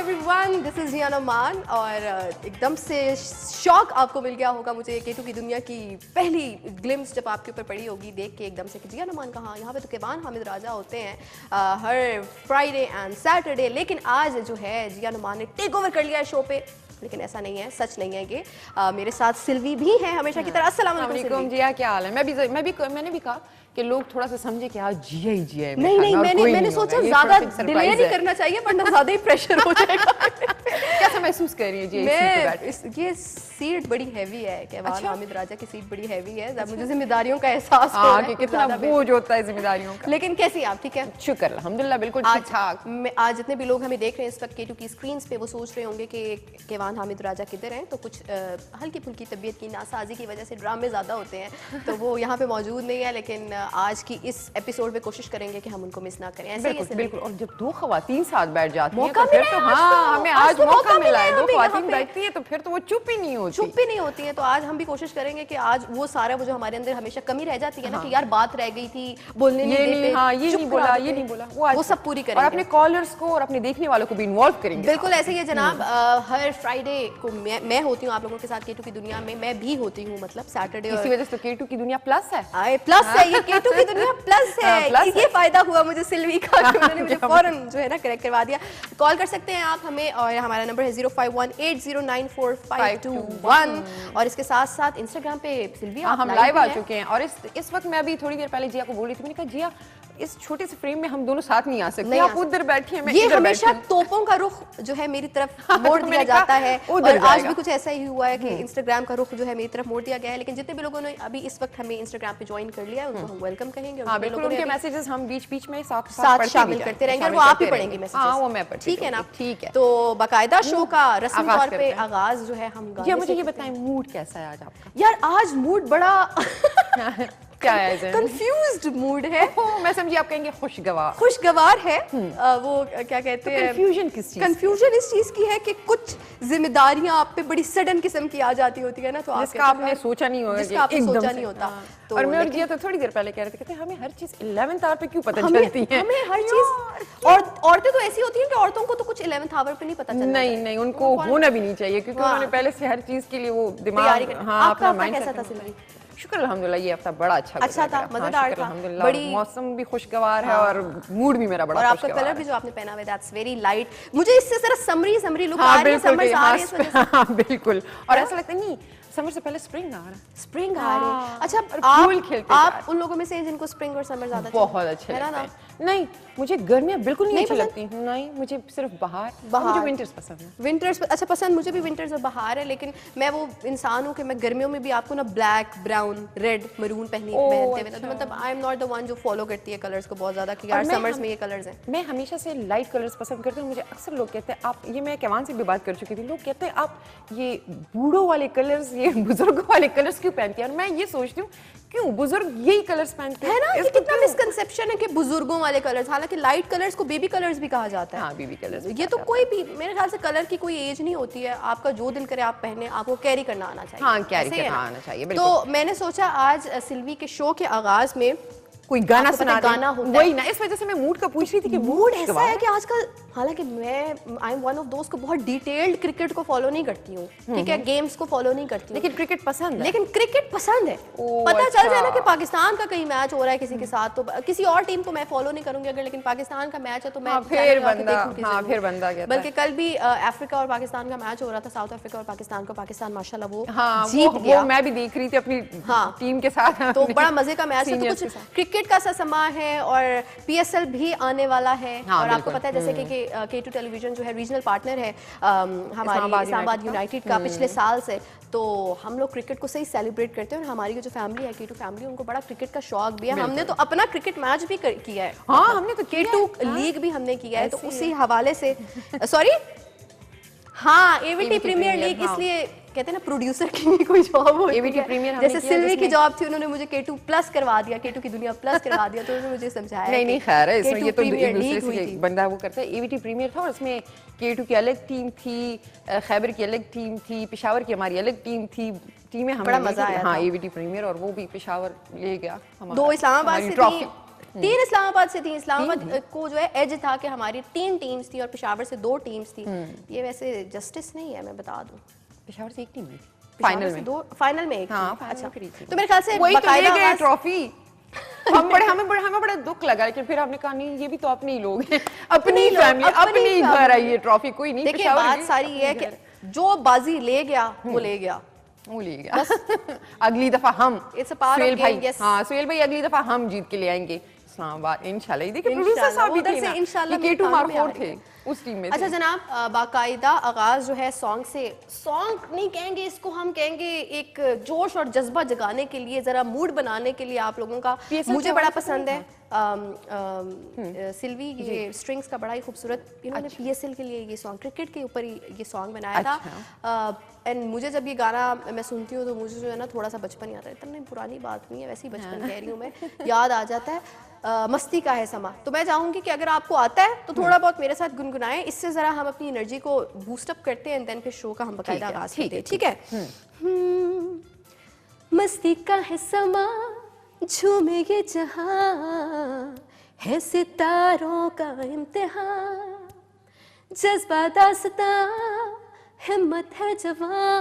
Everyone, this is जियान अमान और एकदम से शॉक आपको मिल गया होगा मुझे केटू की दुनिया की पहली ग्लिम्स जब आपके ऊपर पड़ी होगी देख के एकदम से कि जियान अमान कहाँ, यहाँ पे तो केवान हामिद राजा होते हैं हर फ्राइडे एंड सैटरडे। लेकिन आज जो है जियान अमान ने टेक ओवर कर लिया है शो पे, लेकिन ऐसा नहीं है, सच नहीं है ये। मेरे साथ सिल्वी भी है हमेशा की तरह। अस्सलाम वालेकुम जिया, क्या हाल है? मैंने भी कहा कि लोग थोड़ा सा समझे कि आज जिया ही जिया है। नहीं, मैंने सोचा ज्यादा डिले नहीं करना चाहिए वरना ज्यादा ही प्रेशर हो जाएगा। कैसा महसूस कर रही है जी? ये सीट बड़ी हैवी है, केवान हामिद राजा की सीट बड़ी हैवी है। जब मुझे जिम्मेदारियों का एहसास हो रहा है कि कितना बोझ होता है जिम्मेदारियों का। लेकिन कैसी आप? ठीक है, शुक्र अल्हम्दुलिल्लाह, बिल्कुल ठीक ठाक। आज जितने भी लोग हमें देख रहे हैं इस वक्त केटू की स्क्रीन पे, वो सोच रहे होंगे कि केवान हामिद राजा किधर हैं। तो कुछ हल्की फुल्की तबीयत की नासाजी की वजह से ड्रामे ज्यादा होते हैं तो वो यहाँ पे मौजूद नहीं है। लेकिन आज की इस एपिसोड में कोशिश करेंगे कि हम उनको मिस ना करें। ऐसे बिल्कुल। और जब दो खवातीन साथ बैठ जाती हैं तो फिर तो हाँ, हमें आज मौका मिला है। दो खवातीन बैठती है तो फिर तो वो चुप ही नहीं होती है। तो आज हम भी कोशिश करेंगे कि आज वो सारा वो जो हमारे अंदर हमेशा कमी रह जाती है ना कि यार बात रह गई थी, बोलने नहीं देते, हाँ, ये नहीं बोला वो सब पूरी करेंगे। और अपने कॉलर्स को और अपने देखने वालों को भी इन्वॉल्व करेंगे। बिल्कुल ऐसे ही है जनाब। हर फ्राइडे को मैं होती हूँ आप लोगों के साथ केटू की दुनिया में, मैं भी होती हूँ मतलब सैटरडे। इसी वजह से केटू की दुनिया प्लस है। प्लस है ये, केटू की दुनिया प्लस है। ये फायदा हुआ मुझे सिल्वी का, उन्होंने मुझे फौरन जो है ना करेक्ट करवा दिया। कॉल कर सकते हैं आप हमें और हमारा नंबर है 0518094521। और इसके साथ साथ इंस्टाग्राम पे सिल्वी हम लाइव आ चुके हैं। और इस वक्त मैं अभी थोड़ी देर पहले जिया को बोल रही थी, मैंने कहा जिया इस छोटे से फ्रेम में हम दोनों साथ नहीं आ सकते, आप उधर बैठी हैं, मैं ये हमेशा तोपों का रुख जो है मेरी तरफ मोड़ दिया जाता है। और आज भी कुछ ऐसा ही हुआ है कि इंस्टाग्राम का रुख जो है मेरी तरफ मोड़ दिया गया है। लेकिन जितने भी लोगों ने अभी इस वक्त हमें इंस्टाग्राम पे ज्वाइन कर लिया है उनको हम वेलकम कहेंगे। उनके मैसेजेस हम बीच में साथ शामिल करते रहेंगे और वो आप ही पढ़ेंगे मैसेजेस। वो मैं पढ़ती, ठीक है ना? ठीक है। तो बाकायदा शो का रस्मी तौर पे आगाज जो है हम मुझे ये बताएं, मूड कैसा है आज आपका? यार आज मूड बड़ा क्या है? कंफ्यूज्ड मूड है। मैं समझी आप कहेंगे खुशगवार है। वो क्या कहते हैं, कंफ्यूजन किस चीज? कंफ्यूजन इस चीज की है कि कुछ जिम्मेदारियां आप पे बड़ी सडन किस्म की आ जाती होती है ना, तो जिसका आपने सोचा नहीं होगा, जिसका आपने सोचा नहीं होता। तो और मैं और जिया तो थोड़ी देर पहले कह रहे थे, कहते हमें हर चीज 11th आवर पे क्यों पता चलती है? हमें हर चीज, और औरतें तो ऐसी होती हैं कि औरतों को तो कुछ 11th आवर पे नहीं पता चलता। नहीं, उनको होना भी नहीं चाहिए क्योंकि उन्होंने पहले से हर चीज के लिए वो दिमाग, अपना माइंड कैसा था सिल्वी? शुक्र अल्हम्दुलिल्लाह, ये हफ्ता बड़ा अच्छा था, मजेदार था। बड़ी मौसम भी खुशगवार है और मूड भी मेरा बड़ा। और आपका कलर भी जो आपने पहना हुआ है दैट्स वेरी लाइट। मुझे इससे जरा समरी लुक आ रही है, समर आ रही है इस वजह से। बिल्कुल। और ऐसा लगता नहीं समर से पहले स्प्रिंग आ रहा है। स्प्रिंग आ रही है। अच्छा, आप उन लोगों में से जिनको स्प्रिंग और समर ज्यादा बहुत अच्छे लगते हैं? नहीं, मुझे गर्मियां बिल्कुल नहीं अच्छी लगती। नहीं, मुझे सिर्फ बहार। मुझे विंटर्स पसंद है। विंटर्स अच्छा पसंद, मुझे भी विंटर्स और बहार है। लेकिन मैं वो इंसान हूँ कि मैं गर्मियों में भी आपको ना ब्लैक, ब्राउन, रेड, मरून पहनते हुए, तो मतलब I am not the one जो फॉलो करती है कलर्स को बहुत ज्यादा कि यार समर्स में ये कलर्स हैं। मैं हमेशा से लाइट कलर्स पसंद करती हूँ। मुझे अक्सर लोग कहते हैं आप, ये मैं केवान से भी बात कर चुकी थी, लोग कहते हैं आप ये बूढ़ों वाले कलर्स, ये बुजुर्गों वाले कलर्स क्यों पहनती है? और मैं ये सोचती हूँ क्यों बुजुर्ग यही कलर्स पहनते हैं ना? ये कितना मिसकंसेप्शन है कि बुजुर्गों वाले कलर्स, हालांकि लाइट कलर्स को बेबी कलर्स भी कहा जाता है। हाँ, बेबी कलर्स। ये तो कोई भी, मेरे ख्याल से कलर की कोई एज नहीं होती है। आपका जो दिल करे आप पहने, आपको कैरी करना आना चाहिए। हाँ, कैरी करना आना चाहिए। तो मैंने सोचा आज सिल्वी के शो के आगाज में कोई गाना सुना दे। गाना होता वही ना, इस वजह से मैं मूड का पूछ रही थी कि मूड ऐसा है कि आजकल, हालांकि मैं आई एम वन ऑफ दोस्त को बहुत डिटेल्ड क्रिकेट को फॉलो नहीं करती हूँ, ठीक है, गेम्स को फॉलो नहीं करती हूँ, लेकिन क्रिकेट पसंद है। लेकिन क्रिकेट पसंद है। पता चल जाए ना कि पाकिस्तान का कहीं मैच हो रहा है किसी के साथ, तो किसी और टीम को मैं फॉलो नहीं करूंगी अगर, लेकिन पाकिस्तान का मैच है तो मैं फिर बंदा गया। बल्कि कल भी अफ्रीका और पाकिस्तान का मैच हो रहा था, साउथ अफ्रीका और पाकिस्तान को, पाकिस्तान माशाल्लाह वो जीत गया। मैं भी देख रही थी अपनी टीम के साथ, तो बड़ा मजे का मैच है। तो कुछ क्रिकेट का सा समा है और पीएसएल भी आने वाला है। और आपको पता है जैसे कि केटू टेलीविजन जो है रीजनल पार्टनर है हमारी इस्लामाबाद यूनाइटेड का पिछले साल से, तो हम लोग क्रिकेट को सही सेलिब्रेट करते हैं। और हमारी जो फैमिली है केटू फैमिली, उनको बड़ा क्रिकेट का शौक भी है। हमने तो अपना क्रिकेट मैच भी किया है। हाँ, हमने तो केटू लीग भी हमने किया है, तो उसी हवाले से सॉरी हाँ, एवीटी प्रीमियर लीग, इसलिए कहते हैं ना प्रोड्यूसर की भी कोई जॉब होती है। जैसे सिल्वी की जॉब थी, उन्होंने मुझे केटू प्लस करवा दिया, केटू की दुनिया प्लस करवा दिया, तो उन्होंने मुझे समझाया नहीं खैर है इसमें, ये तो एक दूसरे से बंदा वो करता है। एवीटी प्रीमियर था और उसमें केटू की अलग टीम थी, खैबर की अलग टीम थी, पेशावर की हमारी अलग टीम थी। टीमें हमें बड़ा मजा आया। हाँ, एवीटी प्रीमियर, और वो भी पेशावर ले गया। 2 इस्लामाबाद से थी, 3 इस्लामाबाद से थी। इस्लामाबाद को जो है एज था कि हमारी 3 टीम्स थी और पेशावर से 2 टीम्स थी। ये वैसे जस्टिस नहीं है, मैं बता दूं। पेशावर से एक टीम थी फाइनल में 2, फाइनल में एक। हाँ, अच्छा, फाइनल में तो मेरे ख्याल से वही तो ले गए बाकायदा ट्रॉफी। हमें बड़ा दुख लगा, लेकिन फिर हमने कहा नहीं, ये भी तो अपने ही लोग हैं, अपनी फैमिली, अपनी घर आई है ट्रॉफी, कोई नहीं। देखिए बात सारी ये है कि जो बाजी ले गया वो ले गया। अगली दफा हम It's a part of Suhail भाई, game, yes. हाँ सुहेल भाई, अगली दफा हम जीत के ले आएंगे इस्लामाबाद इंशाल्लाह। ये देखिए प्रोड्यूसर साहब भी उधर थे से ना, इंशाल्लाह ये मेरे केटू कानों में आ मारखोर रही थे उस टीम में अच्छा थे। जनाब, बाकायदा आगाज जो है सॉन्ग से, सॉन्ग नहीं कहेंगे इसको, हम कहेंगे एक जोश और जज्बा जगाने के लिए, जरा मूड बनाने के लिए आप लोगों का। PSL मुझे से बड़ा आवाज पसंद है सिल्वी, ये स्ट्रिंग्स का बड़ा ही खूबसूरत इन्होंने PSL के लिए ये सॉन्ग, क्रिकेट के ऊपर ही ये सॉन्ग बनाया था। एंड मुझे जब ये गाना मैं सुनती हूँ तो मुझे जो है ना थोड़ा सा बचपन याद आता है। इतनी पुरानी बात नहीं है, वैसे ही बचपन कह रही हूँ मैं, याद आ जाता है। मस्ती का है समा। तो मैं चाहूंगी कि अगर आपको आता है तो थोड़ा बहुत मेरे साथ गुनगुनाएं, इससे जरा हम अपनी एनर्जी को बूस्ट अप करते हैं एंड देन फिर शो का हम बकायदा आगाज करते हैं। ठीक है। मस्ती का है समा, झूमे ये जहां, है सितारों का इम्तिहान, जज्बा दास्तां, हिम्मत है जवां,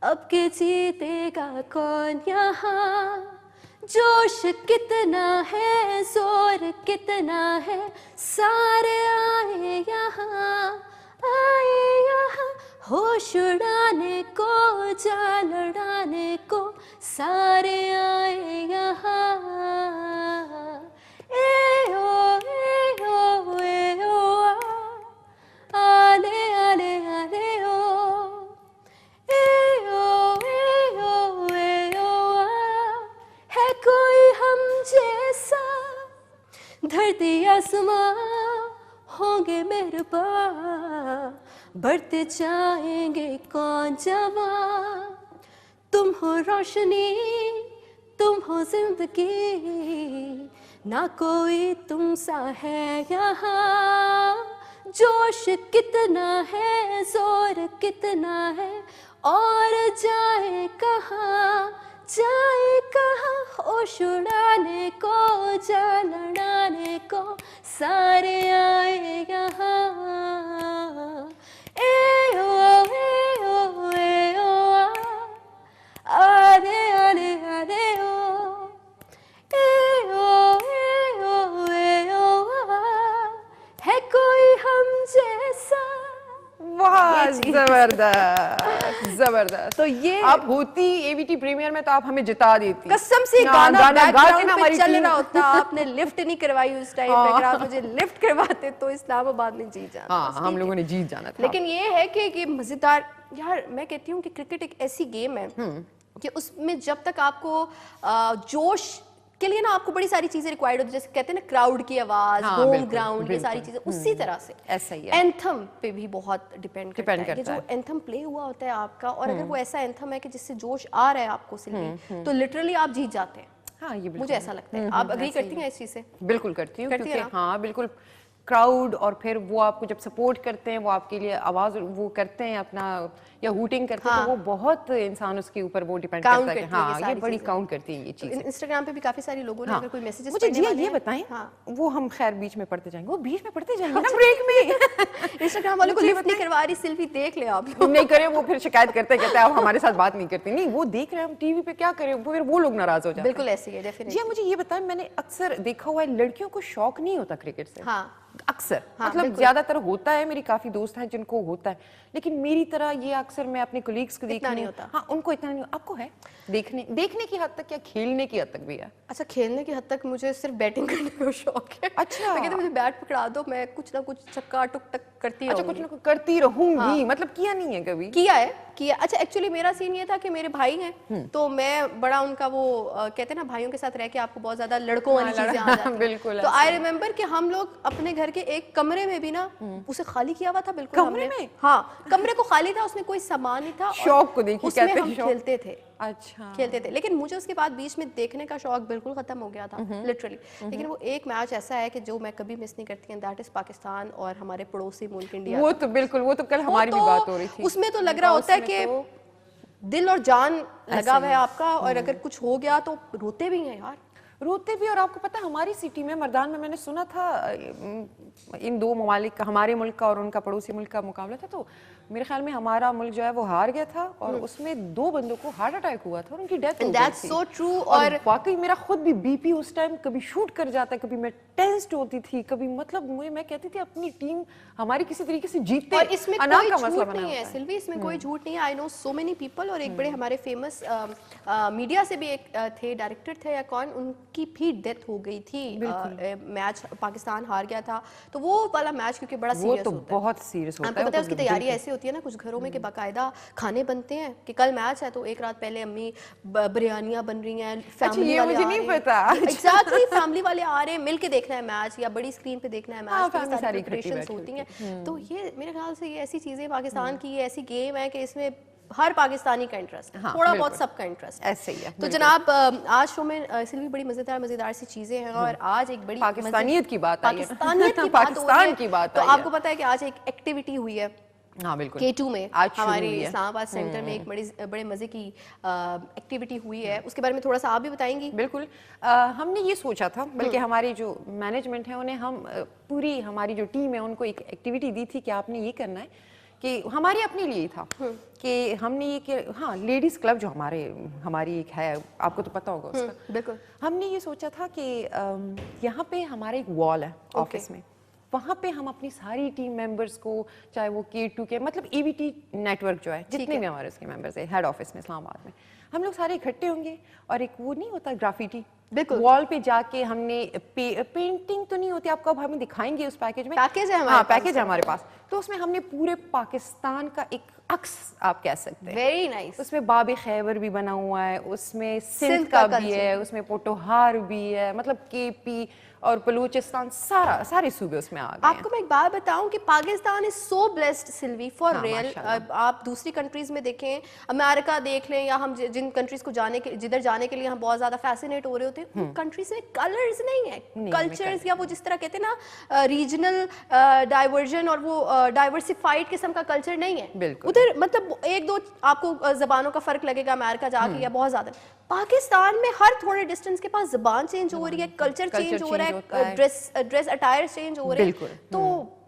अब के जीतेगा कौन यहाँ, जोश कितना है, जोर कितना है, सारे आए यहाँ, आए यहाँ, होश उड़ाने को, जान लड़ाने को, सारे आए यहाँ। ए ओ आले आले आले ओ, है कोई हम जैसा, धरती आसमां होंगे मेहरबान, बढ़ते जाएंगे कौन जवां, तुम हो रोशनी, तुम हो जिंदगी, ना कोई तुम सा है यहाँ, जोश कितना है, जोर कितना है, और जाए कहाँ, जाए कहाँ, होश उड़ाने को, जान लड़ाने को, सारे आए यहाँ। ए ओ आरे आरे आरे ओ, है कोई हम जैसा। वाह, जबरदस्त जबरदस्त। तो ये आप होती एबीटी प्रीमियर में तो आप हमें जिता देती। कसम से ना, गाना गा के बैकग्राउंड ना पे हमारी चल टीम- रहा होता, आपने लिफ्ट नहीं करवाई उस टाइम पे। अगर आप मुझे लिफ्ट करवाते तो इस्लामाबाद ने जीत जाना। हाँ, बस हम ठीक लोगों है। ने जीत जाना था। लेकिन ये है कि मजेदार, यार मैं कहती हूँ कि क्रिकेट एक ऐसी गेम है कि उसमें जब तक आपको जोश के लिए ना आपको बड़ी सारी चीजें रिक्वायर्ड होती है, जैसे कहते हैं ना क्राउड की आवाज, हाँ, होम बिल्कुल, ग्राउंड, ये सारी बिल्कुल। चीजें उसी तरह से ऐसा ही है। एंथम पे भी बहुत डिपेंड करता है कि करता जो है। एंथम प्ले हुआ होता है आपका, और अगर वो ऐसा एंथम है कि जिससे जोश आ रहा है आपको सिल्वी, तो लिटरली आप जीत जाते हैं। हाँ, ये बिल्कुल मुझे ऐसा लगता है। आप अग्री करती हैं इस चीज से? बिल्कुल करती हूँ, करती है क्योंकि हाँ बिल्कुल क्राउड, और फिर वो आपको जब सपोर्ट करते हैं, वो आपके लिए आवाज वो करते हैं अपना, या हूटिंग करते हैं, हाँ। तो वो बहुत इंसान उसके ऊपर वो डिपेंड काउंट करता है कि करती है ये हाँ, ये सारी बड़ी चीजें। काउंट करती है ये चीजें। इंस्टाग्राम पे भी काफी सारी लोगों ने हाँ। अगर कोई मैसेजेस मुझे जी ये बताएं, वो हम खैर बीच में पढ़ते जाएंगे, वो बीच में पढ़ते जाएंगे ना ब्रेक में। इंस्टाग्राम वालों को लिफ्ट नहीं करवा रही सिल्वी, देख ले आप। नहीं करे वो फिर शिकायत करते कहते हैं आप हमारे साथ बात नहीं करती। नहीं, वो देख रहे हैं हम टीवी पे, क्या करें, फिर वो लोग नाराज हो जाते हैं। बिल्कुल ऐसी है, जी डेफिनेटली। मुझे ये बताएं, मैंने अक्सर देखा हुआ है लड़कियों को शौक नहीं होता क्रिकेट से। हाँ अक्सर हाँ, मतलब बिल्कुल। ज्यादातर होता है, मेरी काफी दोस्त हैं जिनको होता है, लेकिन मेरी तरह ये अक्सर मैं अपने कोलीग्स को देखती नहीं हूँ, होता। हाँ उनको इतना नहीं। आपको है देखने की हद तक या खेलने की हद तक भी है? अच्छा, खेलने की हद तक मुझे सिर्फ बैटिंग करने का शौक है। अच्छा। मैं कहती हूँ मुझे बैट पकड़ा दो, मैं कुछ ना कुछ छक्का टुक टक करती अच्छा, रहूंगी। कुछ ना कुछ करती रहूंगी, मतलब किया नहीं है कभी? किया। अच्छा, एक्चुअली मेरा सीन ये था कि मेरे भाई हैं, तो मैं बड़ा उनका वो कहते हैं ना भाइयों के साथ रह के आपको बहुत ज्यादा लड़कों वाली चीजें आ जाती हैं। बिल्कुल तो ऐसा आई रिमेम्बर कि हम लोग अपने घर के एक कमरे में भी ना उसे खाली किया हुआ था। बिल्कुल कमरे हमने- में? हाँ, कमरे को खाली था, उसमें कोई सामान नहीं था, और शौक को देखिए, उसमें कहते हम हैं शौक। खेलते थे। अच्छा, खेलते थे, लेकिन मुझे उसके बाद बीच में देखने का शौक बिल्कुल खत्म हो गया था, लिटरली। लेकिन वो एक मैच ऐसा है कि जो मैं कभी मिस नहीं करती, दैट इज पाकिस्तान और हमारे पड़ोसी मुल्क इंडिया। वो तो बिल्कुल, वो तो कल हमारी भी बात हो रही थी। उसमें तो लग रहा होता है कि तो दिल और जान लगा हुआ है आपका, और अगर कुछ हो गया तो रोते भी हैं यार। रोते भी। और आपको पता है हमारी सिटी में मर्दान में मैंने सुना था इन दो ममालिक का, हमारे मुल्क का और उनका पड़ोसी मुल्क का मुकाबला था, तो मेरे ख्याल में हमारा मुल्क जो है वो हार गया था और उसमें 2 बंदों को हार्ट अटैक हुआ था और उनकी डेथ हो गई दैट्स थी। So true. और वाकई मेरा खुद भी बीपी उस टाइम कभी शूट कर जाता, कभी मैं टेंस्ड होती थी, कभी मतलब मैं कहती थी अपनी टीम हमारी किसी तरीके से जीतते। और इसमें अना कोई का मसला झूठ बना नहीं है होता है। सिल्वी, इसमें कोई झूठ नहीं है। I know so many people. और एक बड़े हमारे फेमस मीडिया से भी एक थे, डायरेक्टर थे या कौन, उनकी भी डेथ हो गई थी। मैच पाकिस्तान हार गया था, तो वो वाला मैच क्योंकि बड़ा वो सीरियस तो होता है। बहुत सीरियस होता है। आपको पता है वो उसकी तो तैयारी ऐसी होती है ना, कुछ घरों में कि बाकायदा खाने बनते हैं कि कल मैच है तो एक रात पहले अम्मी बिरयानियां बन रही हैं, फैमिली ये वाले मुझे आ नहीं रहे हैं। पता। एग्जैक्टली, फैमिली वाले आ रहे हैं, मिल के देखना है मैच या बड़ी स्क्रीन पे देखना है हाँ, मैच, तो family सारी सारी इकट्ठी प्रिपरेशंस बैठी होती हैं। तो ये मेरे ख्याल से ये ऐसी चीजें पाकिस्तान की, ये ऐसी गेम है कि इसमें हर पाकिस्तानी का इंटरेस्ट है, हाँ, थोड़ा बिल्कुल। बहुत सबका इंटरेस्ट है। ऐसे ही है, तो बिल्कुल। जनाब आज शो में इसलिए भी बड़ी मजेदार सी चीजें हैं और आज एक बड़ी पाकिस्तानियत की बात आई है। पाकिस्तानियत की बात हो रही है। पाकिस्तान की बात तो आई है। आपको पता है कि आज एक एक्टिविटी हुई है हाँ बिल्कुल, K2 में, आज शुरू हमारे हुई है। इस्लामाबाद सेंटर में एक बड़े मजे की एक्टिविटी हुई है, उसके बारे में थोड़ा सा आप भी बताएंगी। बिल्कुल। हमने ये सोचा था, बल्कि हमारी जो मैनेजमेंट है उन्हें हम पूरी हमारी जो टीम है उनको एक एक्टिविटी दी थी कि आपने ये करना है, कि हमारी अपने लिए था कि हमने ये कि हाँ लेडीज़ क्लब जो हमारी एक है, आपको तो पता होगा उसका। बिल्कुल। हमने ये सोचा था कि यहाँ पे हमारा एक वॉल है ऑफिस में, वहाँ पे हम अपनी सारी टीम मेंबर्स को, चाहे वो K2 के मतलब AVT नेटवर्क जो है, जितने भी हमारे उसके मेंबर्स हैं हेड ऑफिस में इस्लामाबाद में, हम लोग सारे इकट्ठे होंगे और एक वो नहीं होता ग्राफिटी, बिल्कुल, वॉल पे जाके हमने पेंटिंग तो नहीं होती, आपको अब हमें दिखाएंगे उस पैकेज में, पैकेज है हमारे हाँ पास। पैकेज है हमारे पास, तो उसमें हमने पूरे पाकिस्तान का एक अक्स आप कह सकते हैं, वेरी नाइस। उसमें बाब खैबर भी बना हुआ है, उसमें सिंध का भी है, उसमें पोटोहार भी है, मतलब KP और बलूचिस्तान सारे सूबे उसमें आ गए। आपको मैं एक बात बताऊं कि Pakistan is so blessed Silvi, for हाँ, रियल। आप दूसरी कंट्रीज में देखें, अमेरिका देख लें, या हम जिन कंट्रीज को जिधर जाने के लिए हम बहुत ज्यादा फैसिनेट हो रहे होते हैं, उन कंट्रीज में कलर्स नहीं है, कल्चर्स या वो जिस तरह कहते हैं ना रीजनल डाइवर्जन और वो डाइवर्सिफाइड किस्म का कल्चर नहीं है उधर। मतलब एक दो आपको जबानों का फर्क लगेगा अमेरिका जाके, या बहुत ज्यादा। पाकिस्तान में हर थोड़े डिस्टेंस के पास जबान चेंज हो रही है, कल्चर चेंज हो रहा है, ड्रेस अटायर चेंज हो रहे हैं, तो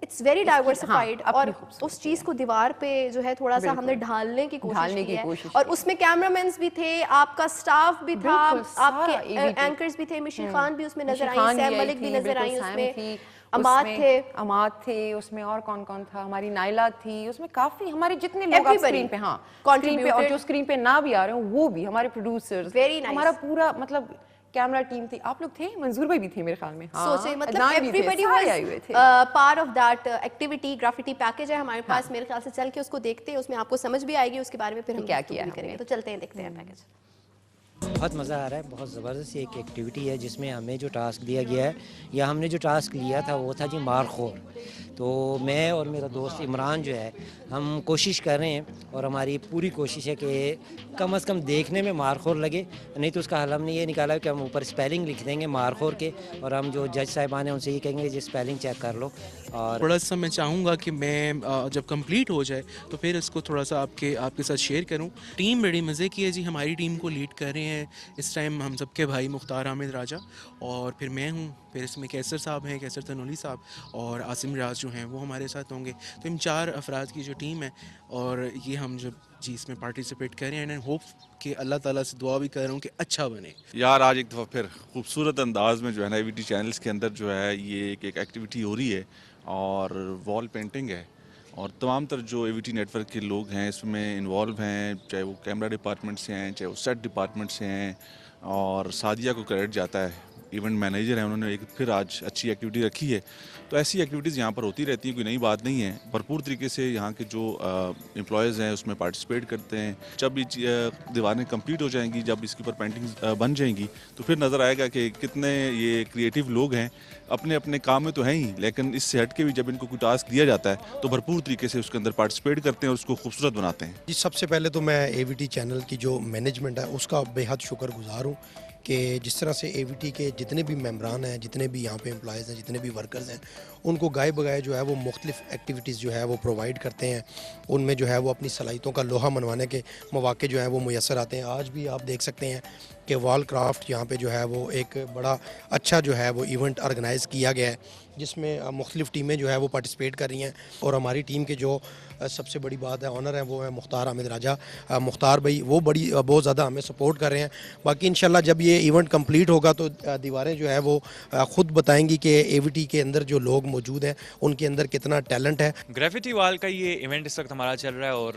इट्स वेरी डाइवर्सिफाइड। और उस चीज को दीवार पे जो है थोड़ा सा हमने ढालने की कोशिश की है, और उसमें कैमरामैन भी थे, आपका स्टाफ भी था, आपके एंकर्स भी थे, मिशी खान भी उसमें नजर आई, सैम मलिक भी नजर आई उसमें, अमाद थे उसमें, और कौन कौन था, हमारी नाइला थी उसमें, काफी हमारे जितने लोग स्क्रीन पे, हाँ स्क्रीन पे, और जो स्क्रीन पे ना भी आ रहे हो वो भी, हमारे प्रोड्यूसर्स, हमारा पूरा मतलब कैमरा टीम थी, आप लोग थे, मंजूर भाई भी थे मेरे ख्याल में। सोचिए मतलब everybody was part of that activity. Graffiti package है हमारे पास, मेरे ख्याल से चल के उसको देखते हैं, उसमें आपको समझ भी आएगी उसके बारे में, फिर हम क्या किया करेंगे। तो चलते हैं, देखते हैं पैकेज। बहुत मज़ा आ रहा है, बहुत ज़बरदस्त एक एक्टिविटी है जिसमें हमें जो टास्क दिया गया है, या हमने जो टास्क लिया था वो था जी मारखोर। तो मैं और मेरा दोस्त इमरान जो है, हम कोशिश कर रहे हैं और हमारी पूरी कोशिश है कि कम से कम देखने में मारखोर लगे, नहीं तो उसका हल हमने ये निकाला कि हम ऊपर स्पेलिंग लिख देंगे मारखोर के, और हम जो जज साहिबान हैं उनसे ये कहेंगे जी स्पेलिंग चेक कर लो। और थोड़ा सा मैं चाहूँगा कि मैं जब कंप्लीट हो जाए तो फिर इसको थोड़ा सा आपके साथ शेयर करूँ। टीम बड़ी मज़े की है जी, हमारी टीम को लीड कर रहे हैं इस टाइम हम सबके भाई मुख्तार हामिद राजा, और फिर मैं हूँ, फिर इसमें कैसर साहब हैं, कैसर तनोली साहब, और आसिम राज जो हैं वो हमारे साथ होंगे। तो इन 4 अफराद की जो टीम है, और ये हम जब जी इसमें पार्टिसिपेट करें, एंड होप कि अल्लाह ताला से दुआ भी कर रहा हूँ कि अच्छा बने। यार आज एक दफ़ा फिर खूबसूरत अंदाज में जो है ना AVT चैनल्स के अंदर जो है ये एक एक्टिविटी हो रही है, और वॉल पेंटिंग है, और तमाम तर जो AVT नेटवर्क के लोग हैं इसमें इन्वॉल्व हैं, चाहे वो कैमरा डिपार्टमेंट से हैं, चाहे वो सेट डिपार्टमेंट से हैं, और सादिया को क्रेडिट जाता है, इवेंट मैनेजर हैं, उन्होंने एक फिर आज अच्छी एक्टिविटी रखी है। तो ऐसी एक्टिविटीज़ यहाँ पर होती रहती हैं, कोई नई बात नहीं है, भरपूर तरीके से यहाँ के जो एम्प्लॉयज़ हैं उसमें पार्टिसिपेट करते हैं। जब ये दीवारें कंप्लीट हो जाएंगी, जब इसके ऊपर पेंटिंग्स बन जाएंगी, तो फिर नज़र आएगा कि कितने ये क्रिएटिव लोग हैं, अपने अपने काम में तो हैं ही, लेकिन इससे हट के भी जब इनको कोई टास्क दिया जाता है तो भरपूर तरीके से उसके अंदर पार्टिसिपेट करते हैं और उसको खूबसूरत बनाते हैं। जी सबसे पहले तो मैं AVT चैनल की जो मैनेजमेंट है उसका बेहद शुक्रगुजार हूँ कि जिस तरह से AVT के जितने भी मेम्बरान हैं, जितने भी यहाँ पे एम्प्लॉयज़ हैं, जितने भी वर्कर्स हैं, उनको गाए बगाए जो है वो मुख्तलिफ़ एक्टिविटीज़ जो है वो प्रोवाइड करते हैं। उनमें जो है वो अपनी सलाहियतों का लोहा मनवाने के मौके जो हैं वो मुयस्सर आते हैं। आज भी आप देख सकते हैं कि वॉल क्राफ्ट यहाँ पे जो है वो एक बड़ा अच्छा जो है वो इवेंट ऑर्गेनाइज़ किया गया है, जिसमें मुख्तलिफ़ टीमें जो है वो पार्टिसिपेट कर रही हैं। और हमारी टीम के जो सबसे बड़ी बात है, ऑनर है, वो है मुख्तार हामिद राजा। मुख्तार भाई वो बहुत ज़्यादा हमें सपोर्ट कर रहे हैं। बाकी इंशाल्लाह जब ये इवेंट कंप्लीट होगा तो दीवारें जो है वो ख़ुद बताएंगी कि एवीटी के अंदर जो लोग मौजूद हैं उनके अंदर कितना टैलेंट है। ग्रेफिटी वॉल का ये इवेंट इस वक्त हमारा चल रहा है और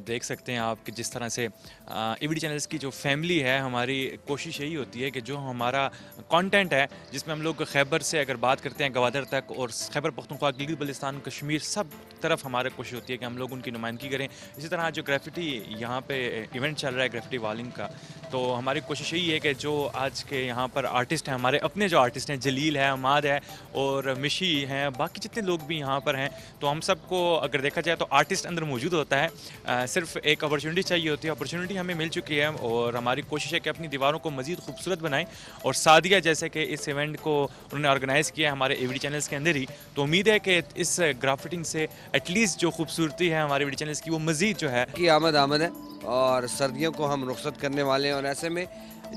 देख सकते हैं आप कि जिस तरह से एवीटी चैनल्स की जो फैमिली है, हमारी कोशिश यही होती है कि जो हमारा कंटेंट है, जिसमें हम लोग खैबर से अगर बात करते हैं गवादर तक और खैबर पख्तूनख्वा, गिलगित बल्तिस्तान, कश्मीर, सब तरफ हमारी कोशिश होती है कि हम लोग उनकी नुमाइंदगी करें। इसी तरह जो ग्रेफिटी यहाँ पे इवेंट चल रहा है ग्रेफिटी वॉलिंग का, तो हमारी कोशिश यही है कि जो आज के यहाँ पर आर्टिस्ट हैं, हमारे अपने जो आर्टिस्ट हैं, जलील है, अमाद है और मिशी हैं, बाकी जितने लोग भी यहाँ पर हैं, तो हम सबको अगर देखा जाए तो आर्टिस्ट अंदर मौजूद होता है। सिर्फ एक अपॉर्चुनिटी चाहिए होती है। अपॉर्चुनिटी हमें मिल चुकी है और हमारी कोशिश है कि अपनी दीवारों को मज़ीद खूबसूरत बनाएं। और सादिया जैसे कि इस इवेंट को उन्होंने ऑर्गेनाइज़ किया है हमारे एवीटी चैनल्स के अंदर ही, तो उम्मीद है कि इस ग्राफिटिंग से एटलीस्ट जो खूबसूरती है हमारे एवीटी चैनल्स की, वो मज़ीद जो है की आमद है। और सर्दियों को हम रुखसत करने वाले हैं और ऐसे में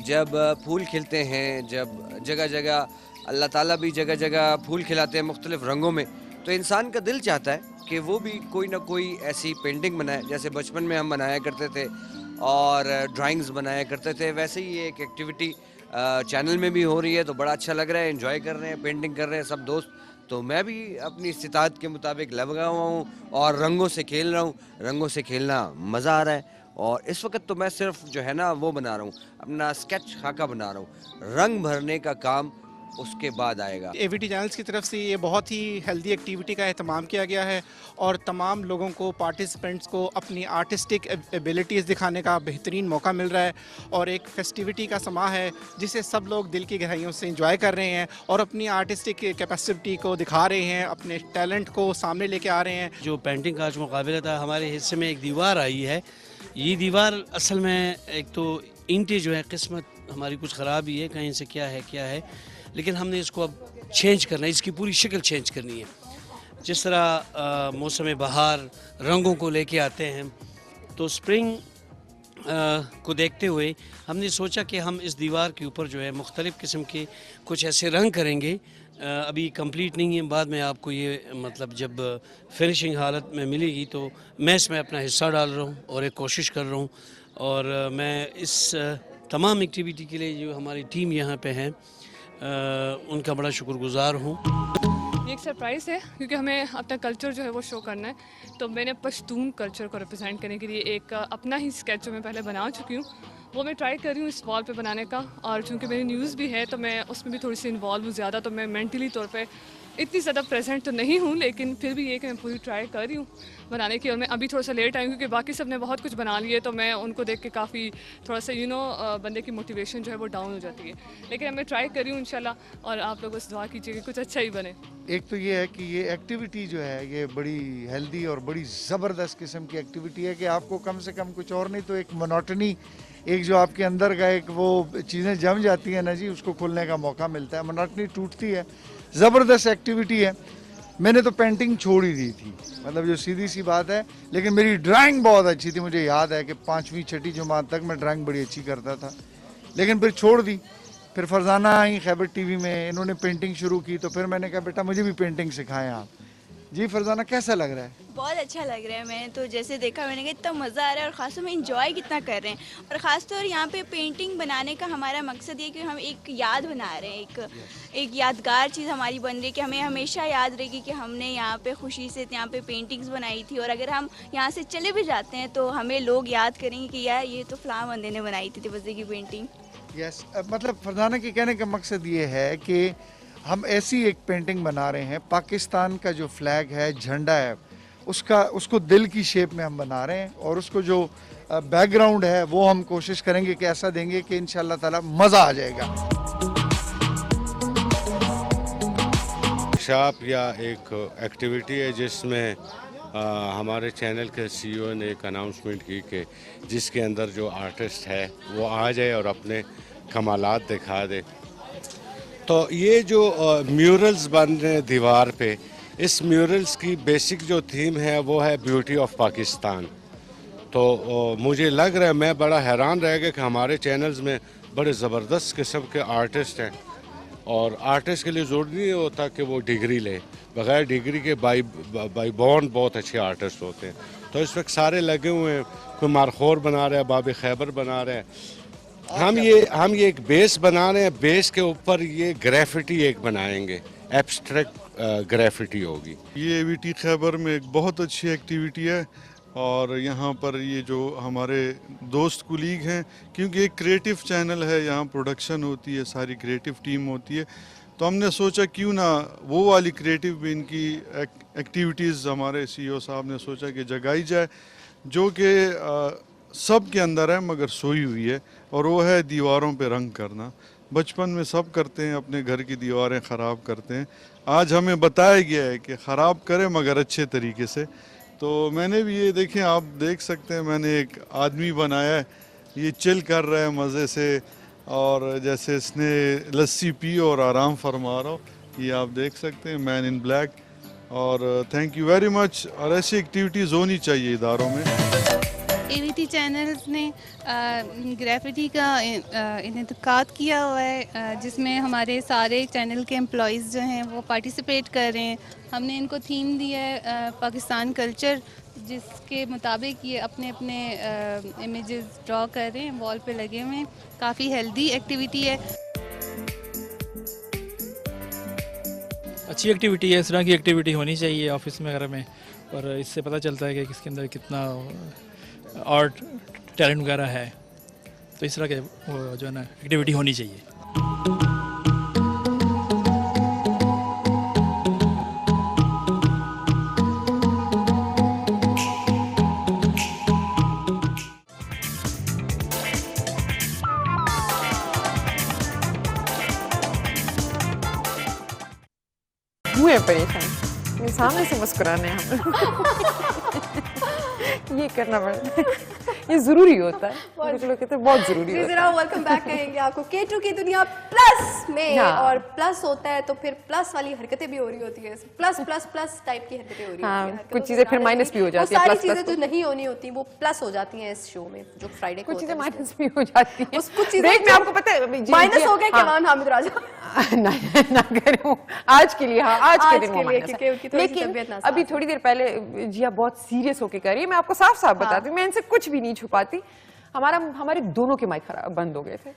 जब फूल खिलते हैं, जब जगह जगह अल्लाह ताला भी जगह जगह फूल खिलाते हैं मुख्तलिफ रंगों में, तो इंसान का दिल चाहता है कि वो भी कोई ना कोई ऐसी पेंटिंग बनाए जैसे बचपन में हम बनाया करते थे और ड्राइंग्स बनाया करते थे। वैसे ही एक एक्टिविटी चैनल में भी हो रही है, तो बड़ा अच्छा लग रहा है। एंजॉय कर रहे हैं, पेंटिंग कर रहे हैं सब दोस्त। तो मैं भी अपनी इस्तिताअत के मुताबिक लगा हुआ हूँ और रंगों से खेल रहा हूँ। रंगों से खेलना मज़ा आ रहा है। और इस वक्त तो मैं सिर्फ जो है ना वो बना रहा हूँ, अपना स्केच खाका बना रहा हूँ। रंग भरने का काम उसके बाद आएगा। एवीटी चैनल्स की तरफ से ये बहुत ही हेल्दी एक्टिविटी का एहतमाम किया गया है और तमाम लोगों को, पार्टिसिपेंट्स को अपनी आर्टिस्टिक एबिलिटीज़ दिखाने का बेहतरीन मौका मिल रहा है और एक फेस्टिविटी का समा है जिसे सब लोग दिल की गहराइयों से इंजॉय कर रहे हैं और अपनी आर्टिस्टिक कैपेसिटी को दिखा रहे हैं, अपने टैलेंट को सामने लेके आ रहे हैं। जो पेंटिंग का आज मुकाबला था, हमारे हिस्से में एक दीवार आई है। ये दीवार असल में एक तो ईंटें जो है, किस्मत हमारी कुछ ख़राब ही है, कहीं से क्या है, लेकिन हमने इसको अब चेंज करना है, इसकी पूरी शक्ल चेंज करनी है। जिस तरह मौसम बहार रंगों को लेके आते हैं, तो स्प्रिंग को देखते हुए हमने सोचा कि हम इस दीवार के ऊपर जो है मुख्तलिफ़ किस्म के कुछ ऐसे रंग करेंगे। अभी कंप्लीट नहीं है, बाद में आपको ये मतलब जब फिनिशिंग हालत में मिलेगी तो मैं इसमें अपना हिस्सा डाल रहा हूँ और एक कोशिश कर रहा हूँ। और मैं इस तमाम एक्टिविटी के लिए जो हमारी टीम यहाँ पे है उनका बड़ा शुक्रगुजार हूँ। ये एक सरप्राइज़ है क्योंकि हमें अपना कल्चर जो है वो शो करना है, तो मैंने पश्तून कल्चर को रिप्रेजेंट करने के लिए एक अपना ही स्केच जो मैं पहले बना चुकी हूँ वो मैं ट्राई कर रही हूँ इस वॉल पे बनाने का। और चूँकि मेरी न्यूज़ भी है तो मैं उसमें भी थोड़ी सी इन्वॉल्व हूँ ज़्यादा, तो मैं मेंटली तौर पे इतनी ज़्यादा प्रेजेंट तो नहीं हूँ, लेकिन फिर भी ये कि मैं पूरी ट्राई कर रही हूँ बनाने की। और मैं अभी थोड़ा सा लेट आई हूँ क्योंकि बाकी सब ने बहुत कुछ बना लिए, तो मैं उनको देख के काफ़ी थोड़ा सा बंदे की मोटिवेशन जो है वो डाउन हो जाती है। लेकिन मैं ट्राई कर रही हूँ इंशाल्लाह, और आप लोग बस दुआ कीजिए कि कुछ अच्छा ही बने। एक तो ये है कि ये एक्टिविटी जो है ये बड़ी हेल्दी और बड़ी ज़बरदस्त किस्म की एक्टिविटी है कि आपको कम से कम कुछ और नहीं तो एक मोनोटनी, एक जो आपके अंदर का एक वो चीज़ें जम जाती हैं ना जी, उसको खोलने का मौका मिलता है, मोनोटनी टूटती है। ज़बरदस्त एक्टिविटी है। मैंने तो पेंटिंग छोड़ ही दी थी, मतलब जो सीधी सी बात है, लेकिन मेरी ड्राइंग बहुत अच्छी थी। मुझे याद है कि 5वीं 6ठी जमात तक मैं ड्राइंग बड़ी अच्छी करता था, लेकिन फिर छोड़ दी। फिर फरजाना आई खैबर टीवी में, इन्होंने पेंटिंग शुरू की, तो फिर मैंने कहा बेटा मुझे भी पेंटिंग सिखाएं आप। जी फरजाना कैसा लग रहा है? बहुत अच्छा लग रहा है। मैंने तो जैसे देखा मैंने कहा इतना मज़ा आ रहा है और ख़ासतौर में इंजॉय कितना कर रहे हैं। और ख़ासतौर यहाँ पे पेंटिंग बनाने का हमारा मकसद ये कि हम एक याद बना रहे हैं, एक यादगार चीज़ हमारी बन रही है कि हमें हमेशा याद रहेगी कि हमने यहाँ पे खुशी से यहाँ पे पेंटिंग्स बनाई थी। और अगर हम यहाँ से चले भी जाते हैं तो हमें लोग याद करेंगे कि यार ये तो फ़लाँ बंदे ने बनाई थी बजे की पेंटिंग। यस, मतलब फरजाना के कहने का मकसद ये है कि हम ऐसी एक पेंटिंग बना रहे हैं, पाकिस्तान का जो फ्लैग है, झंडा है, उसको दिल की शेप में हम बना रहे हैं। और उसको जो बैकग्राउंड है वो हम कोशिश करेंगे कि ऐसा देंगे कि इंशाल्लाह ताला मज़ा आ जाएगा। वर्कशॉप या एक एक्टिविटी है जिसमें हमारे चैनल के CEO ने एक अनाउंसमेंट की कि जिसके अंदर जो आर्टिस्ट है वो आ जाए और अपने कमालात दिखा दे। तो ये जो म्यूरल्स बन रहे हैं दीवार पे, इस म्यूरल्स की बेसिक जो थीम है वो है ब्यूटी ऑफ पाकिस्तान। तो मुझे लग रहा है, मैं बड़ा हैरान रह गया कि हमारे चैनल्स में बड़े ज़बरदस्त किस्म के आर्टिस्ट हैं, और आर्टिस्ट के लिए ज़रूरी नहीं होता कि वो डिग्री ले, बगैर डिग्री के बाई बॉर्न बहुत अच्छे आर्टिस्ट होते हैं। तो इस वक्त सारे लगे हुए हैं, कोई मारखोर बना रहा है, बाब खैबर बना रहा है। हम ये एक बेस बना रहे हैं, बेस के ऊपर ये ग्राफिटी एक बनाएंगे, एब्स्ट्रैक्ट ग्राफिटी होगी। ये एवीटी खैबर में एक बहुत अच्छी एक्टिविटी है, और यहाँ पर ये जो हमारे दोस्त कुलीग हैं, क्योंकि एक क्रिएटिव चैनल है, यहाँ प्रोडक्शन होती है, सारी क्रिएटिव टीम होती है, तो हमने सोचा क्यों ना वो वाली क्रिएटिव भी इनकी एक्टिविटीज़ हमारे CEO साहब ने सोचा कि जगाई जाए, जो कि सब के अंदर है मगर सोई हुई है, और वो है दीवारों पे रंग करना। बचपन में सब करते हैं, अपने घर की दीवारें ख़राब करते हैं। आज हमें बताया गया है कि ख़राब करें मगर अच्छे तरीके से। तो मैंने भी ये देखें, आप देख सकते हैं, मैंने एक आदमी बनाया है, ये चिल कर रहा है मज़े से, और जैसे इसने लस्सी पी और आराम फरमा रहा हो, ये आप देख सकते हैं, मैन इन ब्लैक। और थैंक यू वेरी मच, और ऐसी एक्टिविटीज़ होनी चाहिए इदारों में। एवीटी चैनल्स ने ग्राफिटी का इनेकाद किया हुआ है, जिसमें हमारे सारे चैनल के एम्प्लॉइज़ जो हैं वो पार्टिसिपेट कर रहे हैं। हमने इनको थीम दी है पाकिस्तान कल्चर, जिसके मुताबिक ये अपने अपने इमेजेस ड्रॉ कर रहे हैं, वॉल पे लगे हुए हैं। काफ़ी हेल्दी एक्टिविटी है। अच्छी एक्टिविटी है, इस तरह की एक्टिविटी होनी चाहिए ऑफिस में वगैरह में, और इससे पता चलता है कि किसके अंदर कितना आर्ट टैलेंट वगैरह है। तो इस तरह के वो जो है ना एक्टिविटी होनी चाहिए। हुए परेशान, सामने से मुस्कुराने हम ये करना पड़ता है, ये जरूरी होता है, कुछ लोग कहते हैं बहुत जरूरी होता है। जरा वेलकम बैक कहेंगे आपको K2 की दुनिया प्लस में। हाँ। और प्लस होता है तो फिर प्लस वाली हरकतें भी हो रही होती है, प्लस प्लस प्लस टाइप की हरकतें हो रही होती है। कुछ चीजें फिर माइनस भी हो जाती है, सारी चीजें जो नहीं होनी होती वो प्लस हो जाती हैं इस शो में, जो फ्राइडे को कुछ चीजें माइनस भी हो जाती है। कुछ चीजें ब्रेक में आपको पता है माइनस हो गए कैवान हामिद राजा। ना करूं आज के लिए, हाँ आज के दिन वो माइनस क्योंकि है। उनकी थोड़ी सी लेकिन तबीयत नासाज अभी थोड़ी देर पहले जिया बहुत सीरियस होके कह रही है, मैं आपको साफ साफ बताती हूँ, मैं इनसे कुछ भी नहीं छुपाती। हमारे दोनों के माइक खराब बंद हो गए थे,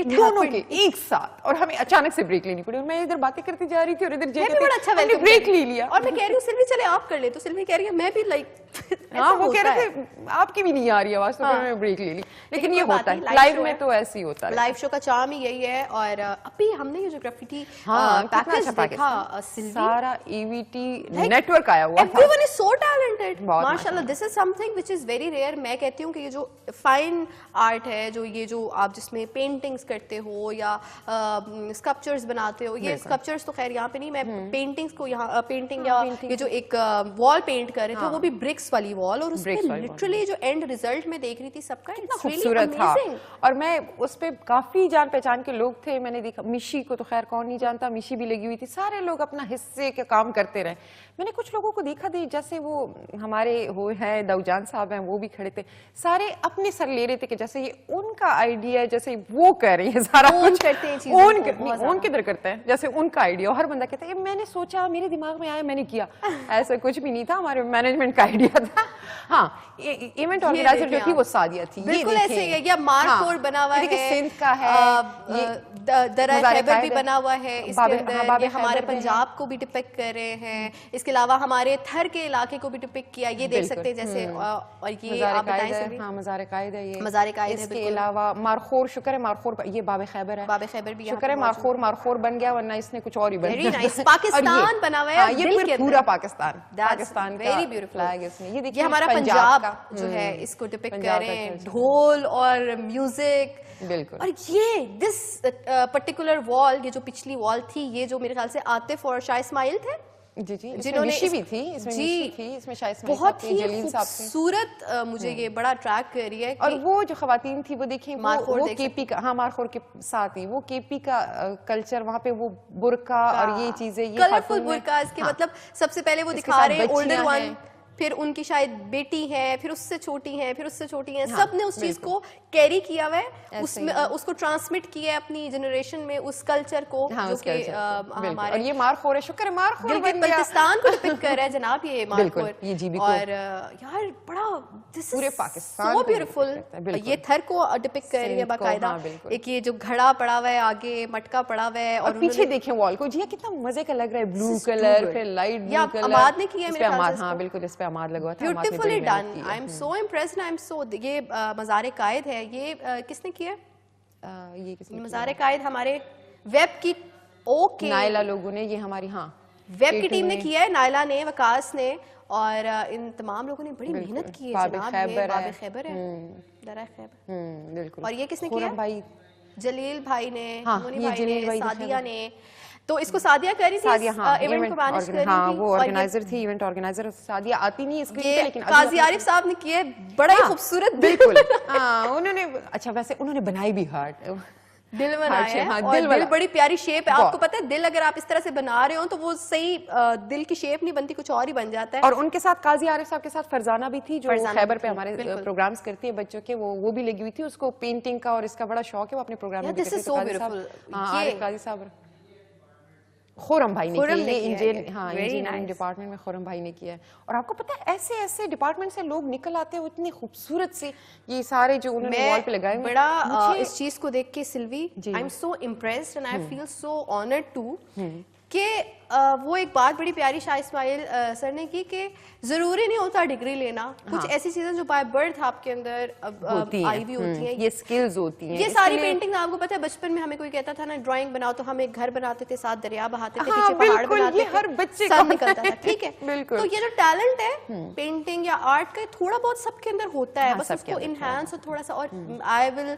दोनों के एक साथ, और हमें अचानक से ब्रेक लेनी पड़ी। और मैं इधर बातें करती जा रही थी और इधर अच्छा ब्रेक ले लिया। और मैं कह रही हूँ सिल्वी चले आप कर ले, तो सिल्वी कह रही है मैं भी लाइक हाँ वो कह रहे थे आपकी भी नहीं आ रही आवाज, तो फिर मैं ब्रेक ले ली। लेकिन ये होता है लाइव में, तो ऐसे ही होता है, लाइव शो का चार्म ही यही है। और अभी हमने ये जो ग्राफिटी पैकेज देखा, सारा EVT नेटवर्क आया हुआ था। एवरीवन इज सो टैलेंटेड माशाल्लाह, this is something which is very rare. मैं कहती हूँ कि ये जो फाइन आर्ट है, जो ये जो आप जिसमें पेंटिंग्स करते हो या स्कल्पचर्स बनाते हो, ये स्कल्पचर्स तो खैर यहाँ पे नहीं, मैं पेंटिंग्स को यहाँ पेंटिंग या ये जो एक वॉल पेंट कर रहे थे, वो भी ब्रिक्स वाली वॉल, और उसमें लिटरली जो एंड रिजल्ट में देख रही थी सबका इतना खूबसूरत था। और मैं उस पे काफी जान पहचान के लोग थे, मैंने देखा मिशी को तो खैर कौन नहीं जानता, मिशी भी लगी हुई थी, सारे लोग अपना हिस्से के काम करते रहे। मैंने कुछ लोगों को देखा थे, जैसे वो हमारे वो है दाऊजान साहब हैं, वो भी खड़े थे, सारे अपने सर ले रहे थे कि जैसे ये उनका आइडिया है, जैसे वो कह रही है सारा कुछ करते हैं, ओन किधर करते हैं, जैसे उनका आइडिया, हर बंदा कहता है मैंने सोचा, मेरे दिमाग में आया, मैंने किया। ऐसा कुछ भी नहीं था, हमारे मैनेजमेंट का आइडिया था। हाँ, इवेंट ऑर्गेनाइजर जो थी वो सादिया थी, बिल्कुल ऐसे ही है। या मारखोर बना हुआ है, सिंध का है, दरा खैबर भी बना हुआ है, इसके अंदर ये हमारे पंजाब को भी डिपिक्ट कर रहे हैं, इसके अलावा हमारे थर के इलाके को भी डिपिक्ट किया, ये देख सकते हैं जैसे। और ये आप बताएं, हाँ मज़ार कायद है, ये मज़ार कायद है। इसके अलावा मारखोर, शुक्र है मारखोर, ये बाब खैबर है, बाब खैबर भी शुक्र है मारखोर बन गया, वरना इसने कुछ और ही बन गया। पाकिस्तान बना हुआ है, ये पूरा पाकिस्तान का वेरी ब्यूटीफुल फ्लैग इसमें। ये देखिए हमारा पंजाब जो है, इसको डिपिक्ट कर रहे हैं, ढोल और म्यूजिक। बिल्कुल। और ये दिस पर्टिकुलर वॉल, ये जो पिछली वॉल थी, ये जो मेरे ख्याल से आतिफ और शाह इस्माइल थे, जी जी, जिन्होंने निशी भी थी, इसमें जी निशी थी, इसमें शायद इस्माइल बहुत साहब थे, ही जलील साहब थे। खूबसूरत मुझे ये बड़ा अट्रैक्ट कर रही है और वो जो खवातीन थी वो देखिए मारखोर वो देख केपी का, हाँ मारखोर के साथ ही वो केपी का कल्चर, वहाँ पे वो बुर्का और ये चीजें, ये कलरफुल खातून में- बुर्का इसके हाँ। मतलब सबसे पहले वो इसके दिखा साथ रहे हैं ओल्डर बच्चियां वन, हैं। फिर उनकी शायद बेटी है, फिर उससे छोटी है, फिर उससे छोटी है, हाँ, सबने उस चीज बिल्कुल। को कैरी किया हुआ है, ऐसे उसमें ही है। उसको ट्रांसमिट किया है अपनी जनरेशन में, उस कल्चर को हाँ, जो उस कि culture को, बिल्कुल। हमारे और ये मारखोर है, शुक्र है मारखोर गिलगित बन गया। बल्तिस्तान को डिपिक्ट कर रहा है जनाब ये बिल्कुल, मारखोर। ये जीबी को और यार बड़ा पूरे पाकिस्तान सो को ब्यूटीफुल, depict करता है, बिल्कुल। ये थर को डिपिक्ट कर रही है सिंध को, बाकायदा। हाँ, बिल्कुल। एक ये जो घड़ा पड़ा हुआ है आगे, मटका पड़ा हुआ है, और पीछे देखें वॉल को, जी कितना मजे का लग रहा है, blue This is too colour, good. फिर लाइट ये ब्लू आप कलर। अमाद ने किया है इस मेरे पे ख्याल से अमाद, इसको। हाँ बिल्कुल, इस पे अमाद लगा हुआ था, अमाद ने ब्यूटीफुली बड़ी मेहनत डन, की है। आई am so impressed, I am सो। ये मज़ार कायद है, ये किसने किया? ये किसने किया? मज़ार कायद हमारे वेब की ओके नायला लोगों ने, ये हमारी हाँ वेब की टीम ने किया है, नायला ने, वकास ने, और इन तमाम लोगों ने बड़ी मेहनत की है बाब जनाब। खैबर ये बाब है। खैबर है, दरा खैबर। बिल्कुल। और ये किसने खुरम किया? भाई, जलील भाई ने, हाँ, मुनी ये भाई जलील ने, भाई ने सादिया खैबर। ने। तो इसको सादिया कर रही थी, सादिया हाँ, इवेंट को मैनेज कर हाँ, रही थी। वो और ये- ऑर्गेनाइजर थी, इवेंट ऑर्गेनाइजर। सादिया आती नहीं स्क्रीन पे, ये लेकिन काजी आरिफ साहब ने किया है, बड़ा ही खूबसूरत बिल्कुल। हाँ, उन्होंने अच्छा वैसे उन्होंने बनाई भी हार्ट, दिल बनाया है, हाँ, और दिल दिल वाला। बड़ी प्यारी शेप है। बहुत। आपको पता है दिल अगर आप इस तरह से बना रहे हो तो वो सही दिल की शेप नहीं बनती, कुछ और ही बन जाता है। और उनके साथ काजी आरिफ साहब के साथ फरजाना भी थी, जो फरजाना खैबर भी पे थी, हमारे बिल्कुल। प्रोग्राम्स करती है बच्चों के, वो भी लगी हुई थी। उसको पेंटिंग का और इसका बड़ा शौक है, वो अपने प्रोग्राम में भी This करती is है। तो so काजी साहब- beautiful. हाँ, ये- आरिफ काजी साहब, खुरम भाई ने खुरम किया, ने ये किया है इंजीनियर, ये। हाँ Very इंजीनियरिंग nice. डिपार्टमेंट में खुरम भाई ने किया है। और आपको पता है ऐसे ऐसे डिपार्टमेंट से लोग निकल आते हैं, वो इतने खूबसूरत से ये सारे जो उन्होंने वॉल पे लगाए मैं हुए हैं। बड़ा मुझे- इस चीज को देख के सिल्वी, I am so impressed and I feel so honoured to कि वो एक बात बड़ी प्यारी शाह इस्माइल सर ने की कि जरूरी नहीं होता डिग्री लेना, कुछ हाँ। ऐसी चीजें जो बाय बर्थ आपके अंदर होती आई हुई होती हैं। ये स्किल्स होती हैं। ये इसके सारी लिए- पेंटिंग आपको पता है, बचपन में हमें कोई कहता था ना ड्राइंग बनाओ, तो हम एक घर बनाते थे, साथ दरिया बहाते थे, हाँ, पीछे पहाड़ बिल्कुल, बनाते ये थे, हर बच्चे सन को निकलता था, ठीक है। बिल्कुल। तो ये जो टैलेंट है पेंटिंग या आर्ट का, थोड़ा बहुत सबके अंदर होता है, हाँ, बस सबके उसको अंदर इनहैंस और थोड़ा सा। और I will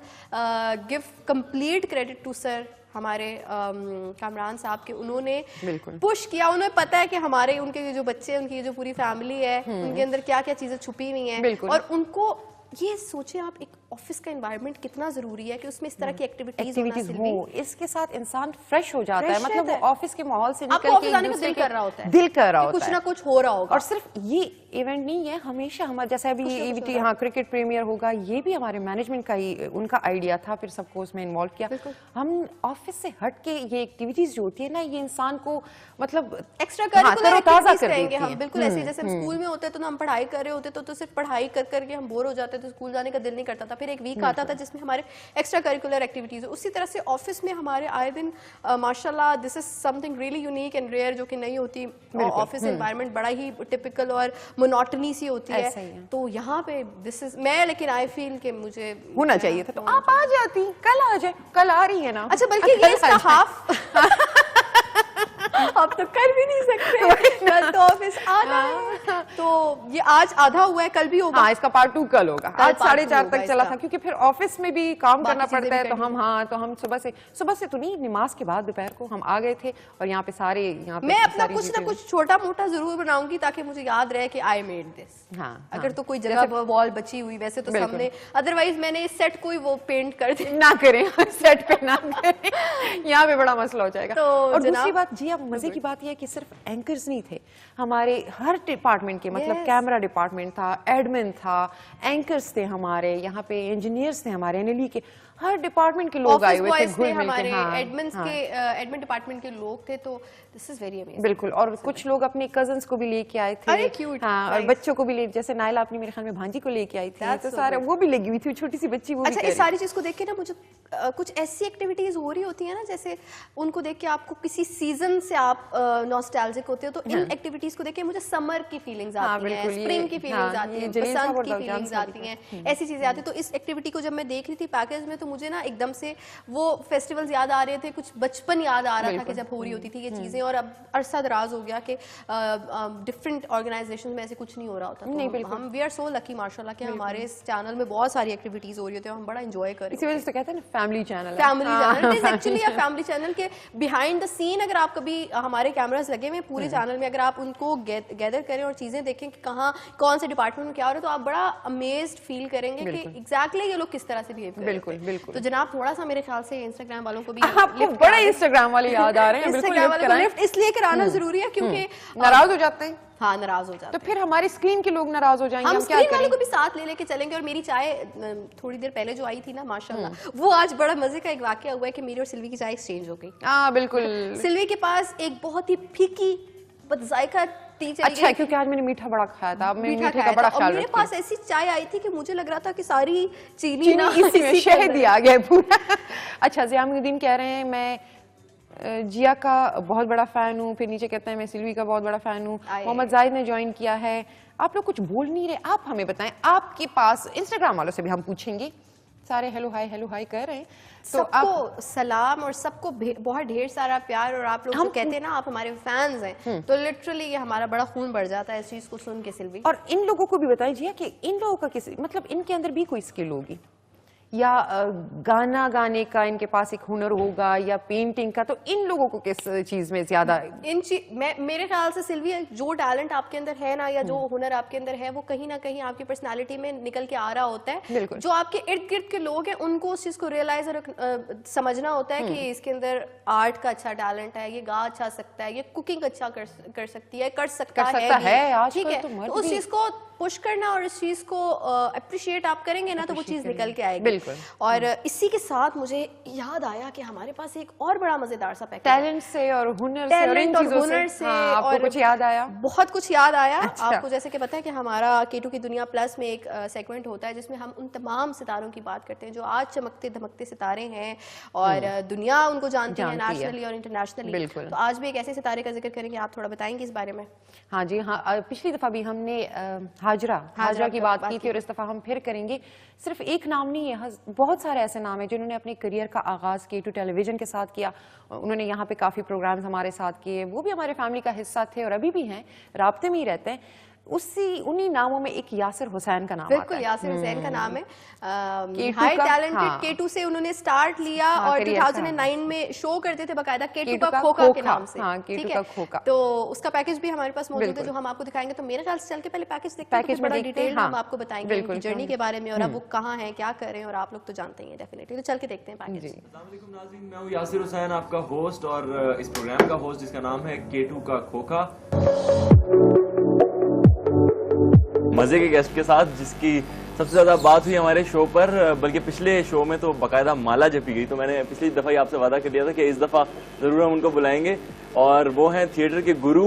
give complete credit to sir, हमारे कामरान साहब के, उन्होंने बिल्कुल पुश किया। उन्हें पता है कि हमारे उनके जो बच्चे हैं, उनकी जो पूरी फैमिली है, उनके अंदर क्या क्या चीजें छुपी हुई हैं, बिल्कुल। और उनको ये सोचे आप एक ऑफिस का एनवायरनमेंट कितना जरूरी है कि उसमें इस तरह की एक्टिविटीज हो, इसके साथ इंसान फ्रेश हो जाता है। Fresh मतलब वो रहता है। ऑफिस के माहौल से आपको निकल के ऑफिस आने एक का दूसरे दिल के- कर रहा होता है, दिल कर रहा कि होता कुछ है। ना कुछ हो रहा होगा। और सिर्फ ये इवेंट नहीं है, हमेशा हमारे जैसे अभी ये EVT, हाँ क्रिकेट प्रीमियर होगा, ये भी हमारे मैनेजमेंट का ही उनका आइडिया था, फिर सबको उसमें इन्वॉल्व किया। हम ऑफिस से हट के ये एक्टिविटीज जो होती है ना, ये इंसान को मतलब एक्स्ट्रा तरोताजा करिकुलर कर करेंगे देती हम, हैं। बिल्कुल ऐसे जैसे हम स्कूल में होते तो हम पढ़ाई कर रहे होते तो सिर्फ पढ़ाई कर करके हम बोर हो जाते थे, स्कूल जाने का दिल नहीं करता था। फिर एक वीक आता था जिसमें हमारे एक्स्ट्रा करिकुलर एक्टिविटीज। उसी तरह से ऑफिस में हमारे आए दिन माशाल्लाह this is something really unique and rare, जो कि नहीं होती। ऑफिस एनवायरनमेंट बड़ा ही टिपिकल और मोनोटनी सी होती ऐसा ही है, है। तो यहाँ पे दिस इज मैं, लेकिन आई फील कि मुझे होना चाहिए था। तो आप आ जाती, कल आ जाए, कल आ रही है ना। अच्छा, बल्कि ये इसका हाफ आप तो कर भी नहीं सकते, कल तो ऑफिस आना है। तो ये आज आधा हुआ है, कल भी होगा। हाँ, इसका पार्ट 2 कल होगा। आज part 2 4:30 होगा तक चला इसका। था, क्योंकि फिर ऑफिस में भी काम बाकी करना चीजें पड़ता है। भी तो करनी हम हाँ, तो हम सुबह से तो नहीं, नमाज के बाद दोपहर को हम आ गए थे, और यहाँ पे सारे यहाँ पे मैं अपना सारी कुछ ना चीजें- कुछ छोटा मोटा जरूर बनाऊंगी ताकि मुझे याद रहे कि आई मेड दिस। हाँ, अगर तो कोई जैसे- जगह वॉल बची हुई, वैसे तो बिल्कुल। सामने, अदरवाइज मैंने इस सेट को ही वो पेंट कर दिया। ना करें सेट पे ना करें, यहाँ पे बड़ा मसला हो जाएगा। तो और दूसरी जनाब- बात जी, अब मजे की बात यह है कि सिर्फ एंकर्स नहीं थे, हमारे हर डिपार्टमेंट के, मतलब Yes. कैमरा डिपार्टमेंट था, एडमिन था, एंकर्स थे हमारे, यहाँ पे इंजीनियर्स थे हमारे, NLE के हर डिपार्टमेंट के लोग आए ऑफिस हुए थे, बॉयज थे घुल मिल हमारे, के। हाँ, एडमिन्स हाँ। के एडमिन डिपार्टमेंट के लोग थे, तो दिस इज वेरी अमेजिंग। बिल्कुल। और कुछ लोग अपने कजन्स को भी लेके आए थे। अरे cute, हाँ, और nice. बच्चों को भी ले, जैसे नाइला अपनी मेरे ख्याल में भांजी को लेके आई थी, That's तो so सारे good. वो भी लगी हुई थी, छोटी सी बच्ची, वो भी अच्छा, कह इस रही सारी चीज को देख के ना मुझे कुछ ऐसी एक्टिविटीज हो रही होती है ना, जैसे उनको देख के आपको किसी सीजन से आप नॉस्टैल्जिक होते हो, तो इन एक्टिविटीज को देख के मुझे समर की फीलिंग्स हाँ, आती हैं, बिल्कुल, ये- स्प्रिंग की फीलिंग्स हाँ, आती ये हैं, जलील साहब बसंत और की दाऊजान फीलिंग्स साहब आती भी हैं, ऐसी चीजें आती हैं। तो इस एक्टिविटी को जब मैं देख रही थी पैकेज में, तो मुझे ना एकदम से वो फेस्टिवल्स याद आ रहे थे, कुछ बचपन याद आ रहा था कि जब हो रही होती थी ये चीजें। और अब अरसा दराज हो गया कि डिफरेंट ऑर्गेनाइजेशन में ऐसे कुछ नहीं हो रहा होता। नहीं, तो बिल्कुल। हम वी आर सो लकी माशाल्लाह कि हमारे इस चैनल में बहुत सारी एक्टिविटीज हो रही होती है, हम बड़ा एंजॉय कर रहे इसी वजह से तो कहते हैं ना फैमिली चैनल है। फैमिली हाँ। Channel, it is actually a family channel के बिहाइंड द सीन। अगर आप कभी हमारे कैमरास लगे हुए पूरे चैनल में, अगर आप उनको गैदर करें और चीजें देखें कि कहाँ कौन से डिपार्टमेंट में क्या हो रहा है, तो आप बड़ा अमेज्ड फील करेंगे कि एग्जैक्टली ये लोग किस तरह से बिहेव कर रहे हैं। बिल्कुल। तो जनाब थोड़ा सा मेरे ख्याल से इंस्टाग्राम वालों को भी आपको बड़े इंस्टाग्राम वाले याद आ रहे हैं, बिल्कुल इंस्टाग्राम वालों को लिफ्ट इसलिए कराना जरूरी है क्योंकि नाराज हो जाते हैं। हाँ, नाराज हो जाते हैं। तो फिर हमारी स्क्रीन के लोग नाराज हो जाएंगे, हम हम क्या स्क्रीन वालों करें? को भी साथ ले लेके चलेंगे। और मेरी चाय थोड़ी देर पहले जो आई थी ना, माशाल्लाह, वो आज बड़ा मजे का एक वाकया हुआ है कि मेरी और सिल्वी की चाय एक्सचेंज हो गई। हाँ बिल्कुल। सिल्वी के पास एक बहुत ही फीकी बदजायका टी चली अच्छा, गई। क्योंकि आज मैंने मीठा बड़ा खाया था, अब मैं मीठा मीठे का खाया बड़ा था और ख्याल मेरे रखती हूँ। पास ऐसी चाय आई थी कि मुझे लग रहा था कि सारी चीनी ना इसी में इसी के शहद अंदर ही आ गया पूरा। अच्छा, ज़ियामुद्दीन कह रहे हैं मैं जिया का बहुत बड़ा फ़ैन हूँ, फिर नीचे कहते हैं मैं सिल्वी का बहुत बड़ा फ़ैन हूँ। मोहम्मद जाहिद ने ज्वाइन किया है। आप लोग कुछ बोल नहीं रहे, आप हमें बताएं, आपके पास इंस्टाग्राम वालों से भी हम पूछेंगे, सारे हेलो हाय कर रहे हैं, तो सबको सलाम और सबको बहुत ढेर सारा प्यार। और आप लोग जो कहते हैं ना आप हमारे फैंस हैं, तो लिटरली ये हमारा बड़ा खून बढ़ जाता है इस चीज को सुन के सिल्वी। और इन लोगों को भी बताइए जिया कि इन लोगों का किस मतलब इनके अंदर भी कोई स्किल होगी या गाना गाने का इनके पास एक हुनर होगा या पेंटिंग का, तो इन लोगों को किस चीज में ज्यादा मेरे ख्याल से सिल्वी जो टैलेंट आपके अंदर है ना या जो हुनर आपके अंदर है वो कहीं ना कहीं आपकी पर्सनालिटी में निकल के आ रहा होता है। जो आपके इर्द गिर्द के लोग हैं उनको उस चीज को रियलाइज और समझना होता है कि इसके अंदर आर्ट का अच्छा टैलेंट है, ये गा अच्छा सकता है, ये कुकिंग अच्छा कर सकती है, कर सकता है, ठीक है। तो उस चीज को पुश करना और इस चीज को अप्रिशिएट आप करेंगे ना तो वो चीज निकल के आएगी। और इसी के साथ मुझे याद आया कि हमारे पास एक और बड़ा मजेदार सा पैकेज टैलेंट से और हुनर से और इन चीजों से आपको कुछ याद आया? बहुत कुछ याद आया। अच्छा। आपको जैसे कि पता है कि हमारा K2 की दुनिया प्लस में एक सेगमेंट होता है जिसमें हम उन तमाम सितारों की बात करते हैं जो आज चमकते धमकते सितारे हैं और दुनिया उनको जानती है नेशनली और इंटरनेशनली। तो आज भी एक ऐसे सितारे का जिक्र करेंगे, आप थोड़ा बताएंगे इस बारे में? हाँ जी हाँ, पिछली दफा भी हमने हाजरा की बात की थी और इस दफा हम फिर करेंगे। सिर्फ एक नाम नहीं है, बहुत सारे ऐसे नाम हैं जिन्होंने अपने करियर का आगाज K2 टेलीविजन के साथ किया। उन्होंने यहाँ पे काफ़ी प्रोग्राम्स हमारे साथ किए, वो भी हमारे फैमिली का हिस्सा थे और अभी भी हैं, राब्ते में ही रहते हैं। उन्हीं नामों में एक यासिर हुसैन का नाम आता है। बिल्कुल, यासिर हुसैन का नाम है। हाई टैलेंटेड K2 से उन्होंने स्टार्ट लिया और 2009 में शो करते थे बकायदा K2 का खोखा के नाम से। K2 का खोखा। तो उसका पैकेज भी हमारे पास मौजूद है जो हम आपको दिखाएंगे। तो मेरे ख्याल से चल के पहले पैकेज देखते हैं, बड़ा डिटेल हम आपको बताएंगे उनकी जर्नी के बारे में और अब वो कहाँ है, क्या कर रहे हैं, और आप लोग तो जानते ही हैं डेफिनेटली। तो चल के देखते हैं पैकेज। अस्सलाम वालेकुम नाज़रीन, मैं हूँ यासिर हुसैन, आपका होस्ट और इस प्रोग्राम का होस्ट जिसका नाम है K2 का खोखा। मज़े के गेस्ट के साथ जिसकी सबसे ज़्यादा बात हुई हमारे शो पर, बल्कि पिछले शो में तो बाकायदा माला जपी गई। तो मैंने पिछली दफ़ा ही आपसे वादा कर दिया था कि इस दफ़ा ज़रूर हम उनको बुलाएंगे और वो हैं थिएटर के गुरु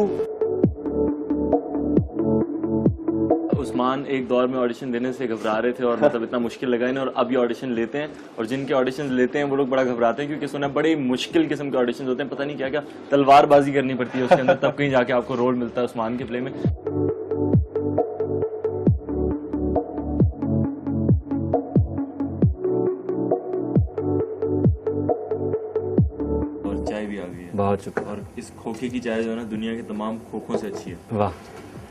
उस्मान। एक दौर में ऑडिशन देने से घबरा रहे थे और मतलब इतना मुश्किल लगा इन्हें, और अब ये ऑडिशन लेते हैं और जिनके ऑडिशन लेते हैं वो लोग बड़ा घबराते हैं क्योंकि सुना बड़े मुश्किल किस्म के ऑडिशन होते हैं, पता नहीं क्या क्या तलवारबाजी करनी पड़ती है उसके अंदर, तब कहीं जाके आपको रोल मिलता है उस्मान के प्ले में। बहुत शुक्रिया। और इस खोखे की चाय जो है ना दुनिया के तमाम खोखों से अच्छी है। वाह,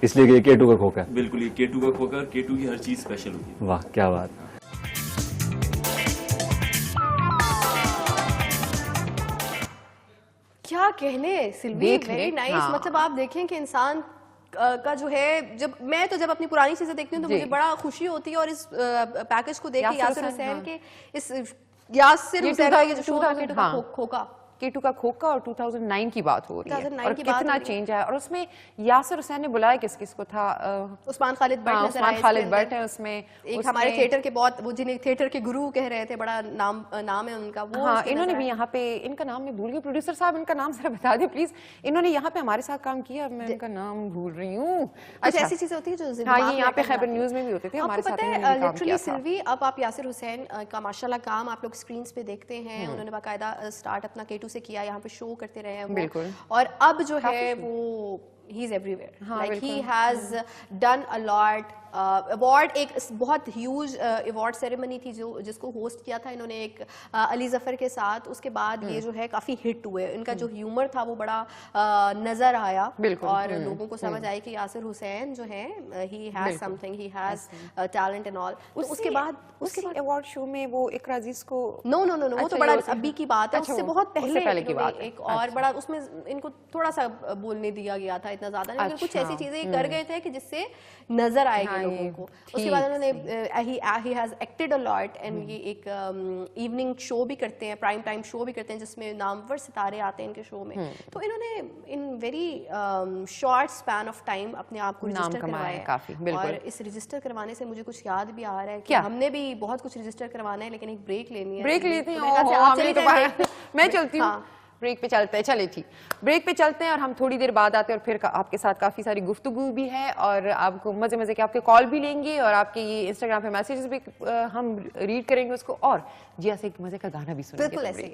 इसलिए ये K2 का खोखा है। बिल्कुल, ये K2 का खोखा, K2 की हर चीज स्पेशल होती है। वाह क्या बात। क्या कहने सिल्वी, वेरी नाइस। मतलब आप देखें कि इंसान का जो है, जब अपनी पुरानी चीजें देखती हूँ तो मुझे बड़ा खुशी होती है और इस पैकेज को देख के यासिर हुसैन के इस यासिर हुसैन का ये जो शो था खोखा, K2 का खोखा और 2009 की बात हो रही है 2009 और की बात कितना चेंज आया। और उसमें यासिर हुसैन ने बुलाया किस किस को था? उस्मान खालिद भट्ट नजर आए। उस्मान खालिद भट्ट है उसमें, एक हमारे थिएटर के बहुत, वो जिन्हें थिएटर के गुरु कह रहे थे, बड़ा नाम है उनका वो। हाँ, इन्होंने भी यहाँ पे, इनका नाम मैं भूल गई, प्रोड्यूसर साहब इनका नाम जरा बता दें प्लीज। इन्होंने यहाँ पे हमारे साथ काम किया, मैं इनका नाम भूल रही हूँ। अच्छा, ऐसी चीजें होती है जो हाँ, ये यहाँ पे खैबर न्यूज में भी होते थे हमारे साथ। लिटरली सिल्वी, अब आप यासिर हुसैन का माशाल्लाह काम आप लोग स्क्रीन पे देखते हैं। उन्होंने बाकायदा स्टार्ट अपना K2 से किया, यहाँ पे शो करते रहे हैं वो, और अब जो है वो he is everywhere, like he has done a lot award एक बहुत ह्यूज अवार्ड सेरेमनी थी जो जिसको होस्ट किया था इन्होंने एक अली जफर के साथ। उसके बाद ये जो है काफ़ी हिट हुए, इनका जो ह्यूमर था वो बड़ा नज़र आया और लोगों को समझ आई कि यासिर हुसैन जो है he has something, he has talent and all. उसके बाद अवार्ड शो में वो इकरा अजीज को नो वो तो बड़ा अभी की बात है, उससे बहुत पहले की बात है। एक और बड़ा उसमें इनको थोड़ा सा बोलने दिया गया था, इतना ज्यादा नहीं, लेकिन कुछ ऐसी चीजें कर गए थे कि जिससे नजर आएगी लोगों को। उसके बाद उन्होंने he has acted a lot and ये एक इवनिंग शो भी करते हैं, प्राइम टाइम शो भी करते हैं जिसमें नामवर सितारे आते हैं इनके शो में। तो इन्होंने in very short span of time अपने आप को रजिस्टर करवाया और इस रजिस्टर करवाने से मुझे कुछ याद भी आ रहा है कि हमने भी बहुत कुछ रजिस्टर करवाना है, लेकिन एक ब्रेक लेनी है। ब्रेक लेते हैं, मैं चलती हूँ, ब्रेक पे चलते हैं। चले ठीक, ब्रेक पे चलते हैं और हम थोड़ी देर बाद आते हैं और फिर आपके साथ काफ़ी सारी गुफ्तगू भी है और आपको मज़े मज़े के आपके कॉल भी लेंगे और आपके ये इंस्टाग्राम पे मैसेजेस भी हम रीड करेंगे उसको, और जिया से एक मज़े का गाना भी सुनेंगे। बिल्कुल ऐसे ही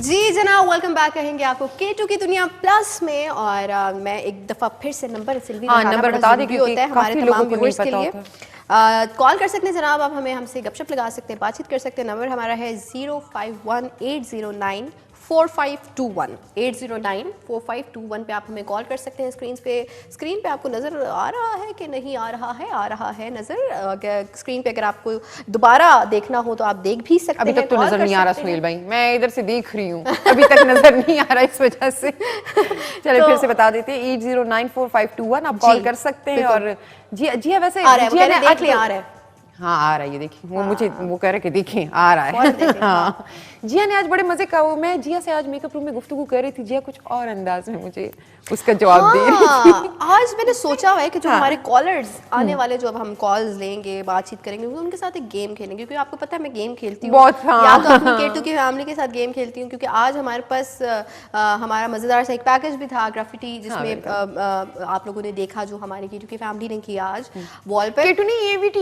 जी जनाब, वेलकम बैक कहेंगे आपको K2 की दुनिया प्लस में। और मैं एक दफ़ा फिर से नंबर नंबर बता दें क्योंकि होता है हमारे तमाम व्यूअर्स के लिए। कॉल कर सकते हैं जनाब, आप हमें हमसे गपशप लगा सकते हैं, बातचीत कर सकते हैं। नंबर हमारा है 051-809-4521 809-4521 पे आप हमें कॉल कर सकते हैं। स्क्रीन पे आपको नज़र आ रहा है कि नहीं आ रहा है नज़र स्क्रीन पे। अगर आपको दोबारा देखना हो तो आप देख भी सकते हैं। अभी तक तो नज़र नहीं आ रहा सुहेल भाई, मैं इधर से देख रही हूँ, अभी तक नज़र नहीं आ रहा, इस वजह से चलिए फिर से बता देते हैं 809-4521 आप कॉल कर सकते हैं। और जी वैसे आ रहा है हाँ आ रहा है, ये देखिए वो मुझे वो कह रहे कि देखें आ रहा है। हाँ जिया ने आज बड़े मजे का, वो मैं जिया से आज मेकअप रूम में गुफ्तगू कर रही थी, जिया कुछ और अंदाज में मुझे उसका जवाब दे रही थी। आज मैंने सोचा हुआ है कि जो हमारे कॉलर्स आने वाले, जो अब हम कॉल्स लेंगे, बातचीत करेंगे, उनके साथ एक गेम खेलेंगे, क्योंकि आपको पता है मैं गेम खेलती हूँ बहुत, या तो अपनी K2 की फैमिली के साथ गेम खेलती हूँ, क्योंकि आज हमारे पास हमारा मजेदार सा एक पैकेज भी था ग्राफिटी, जिसमें आप लोगों ने देखा जो हमारी K2 की फैमिली ने किया आज वॉल पे। K2 नहीं AVT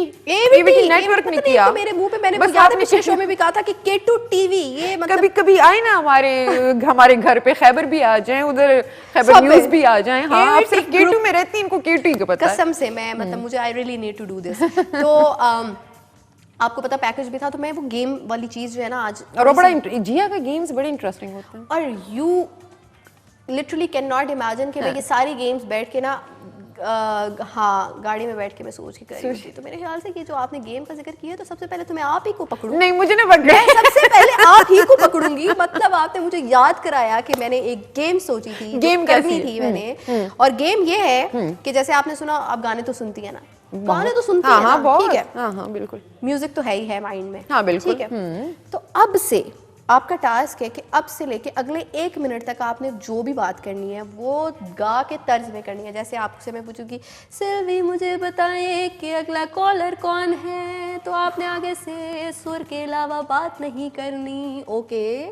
नेटवर्क ने किया मेरे मुंह पे, मैंने याद है पिछले शो में भी कहा था कि K2 TV, ये मतलब कभी आए ना हमारे घर पे, खैबर भी आ जाएं, उधर खैबर न्यूज़ भी आ जाएं। हाँ आप सिर्फ K2 में रहती, इनको K2 का पता है कसम से। मैं मतलब मुझे I really need to do this. तो आपको पता पैकेज भी था, तो मैं वो गेम वाली चीज जो है ना आज, और बड़ा जिया का गेम्स बड़े इंटरेस्टिंग होते हैं और you literally can not imagine कि मैं ये सारी गेम्स बैठ के ना हाँ गाड़ी में बैठ के मैं सोच के कर रही थी। तो मेरे ख्याल से कि जो आपने गेम का जिक्र किया, तो सबसे पहले तो मैं आप ही को पकड़ूं। नहीं मुझे नहीं पकड़ा, मैं सबसे पहले आप ही को पकड़ूंगी। मतलब आपने मुझे याद कराया कि मैंने एक गेम सोची थी, गेम करनी थी मैंने। और गेम ये है कि जैसे आपने सुना, आप गाने तो सुनती है ना, गाने तो सुनती है ना, ठीक है, हाँ बिल्कुल, म्यूजिक तो है ही है माइंड में, हाँ बिल्कुल, ठीक है। तो अब से आपका टास्क है कि अब से लेके अगले 1 मिनट तक आपने जो भी बात करनी है वो गा के तर्ज में करनी है। जैसे आपसे मैं पूछूंगी, सिल्वी मुझे बताएं कि अगला कॉलर कौन है, तो आपने आगे से सुर के अलावा बात नहीं करनी। ओके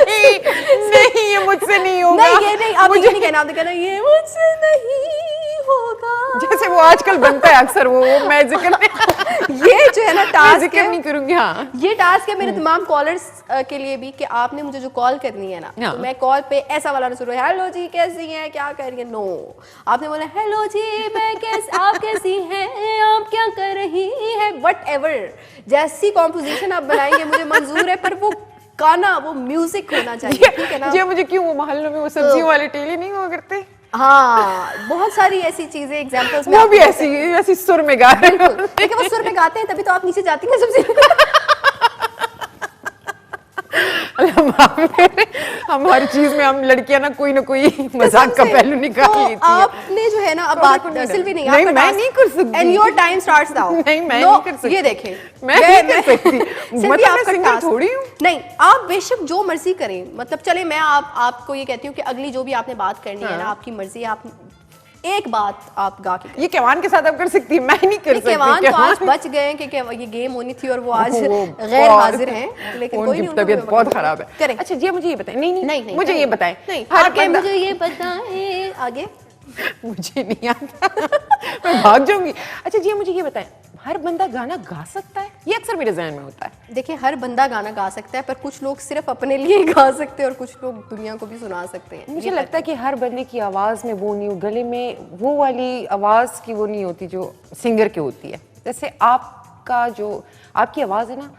नहीं ये मुझसे नहीं होगा। नहीं ये नहीं, आप मुझे नहीं कहना, कहना ये मुझसे नहीं होगा, जैसे वो आजकल बनता है अक्सर, वो मैं जिक्र ये जो है ना टास्क जिक्र नहीं करूंगी। हाँ ये टास्क है मेरे तमाम कॉलर्स के लिए भी, कि आपने मुझे जो कॉल करनी है ना, तो मैं कॉल पे ऐसा वाला शुरू, हेलो जी कैसी हैं, क्या कर रही हैं, नो आपने बोला हेलो जी मैं कैसी, आप कैसी हैं, आप क्या कर रही हैं, व्हाटएवर जैसी कॉम्पोजिशन आप बनाएंगे मुझे मंजूर है, पर वो गाना, वो म्यूजिक होना चाहिए, ठीक है ना। ये मुझे क्यों वो मोहल्लों में वो सब्जियों वाले ठेले नहीं हुआ करते, हाँ बहुत सारी ऐसी चीजें एग्जांपल्स वो भी ऐसी सुर में गा रहे हैं, लेकिन वो सुर में गाते हैं तभी तो आप नीचे जाती हैं सबसे। अल्लाह माफ करे, हम हर चीज में हम लड़कियां ना कोई मजाक का पहलू निकाल तो लेती हैं। आपने जो है ना अब बात सिल्वी नहीं नहीं, मैं नहीं कर सकती। And your time starts now. नहीं, मैं नहीं कर सकती। ये देखें, मैं नहीं कर सकती। सिल्वी मतलब मैं आपका सिंगल task- थोड़ी हूँ। नहीं, आप बेशक जो मर्जी करें, मतलब चले मैं आपको ये कहती हूँ कि अगली जो भी आपने बात करनी है ना, आपकी मर्जी, आप एक बात आप गा के ये केवान के साथ आप कर सकती है, मैं नहीं कर सकती। केवान तो आज बच गए कि ये गेम होनी थी और वो आज गैर हाजिर हैं, लेकिन कोई नहीं, तबीयत बहुत खराब है। करें। अच्छा जी मुझे ये बताएं। नहीं नहीं, मुझे ये बताएं। नहीं, हर आगे बंदा- मुझे ये बताएं, आगे मुझे नहीं आता मैं भाग जाऊंगी। अच्छा जी मुझे ये बताएं, हर बंदा गाना गा सकता है? ये अक्सर मेरे जहन में होता है। देखिए, हर बंदा गाना गा सकता है, पर कुछ लोग सिर्फ अपने लिए गा सकते हैं और कुछ लोग दुनिया को भी सुना सकते हैं। मुझे लगता है कि हर बंदे की आवाज़ में वो नहीं, गले में वो वाली आवाज़ की वो नहीं होती जो सिंगर की होती है। जैसे आपका जो आपकी आवाज़ है ना,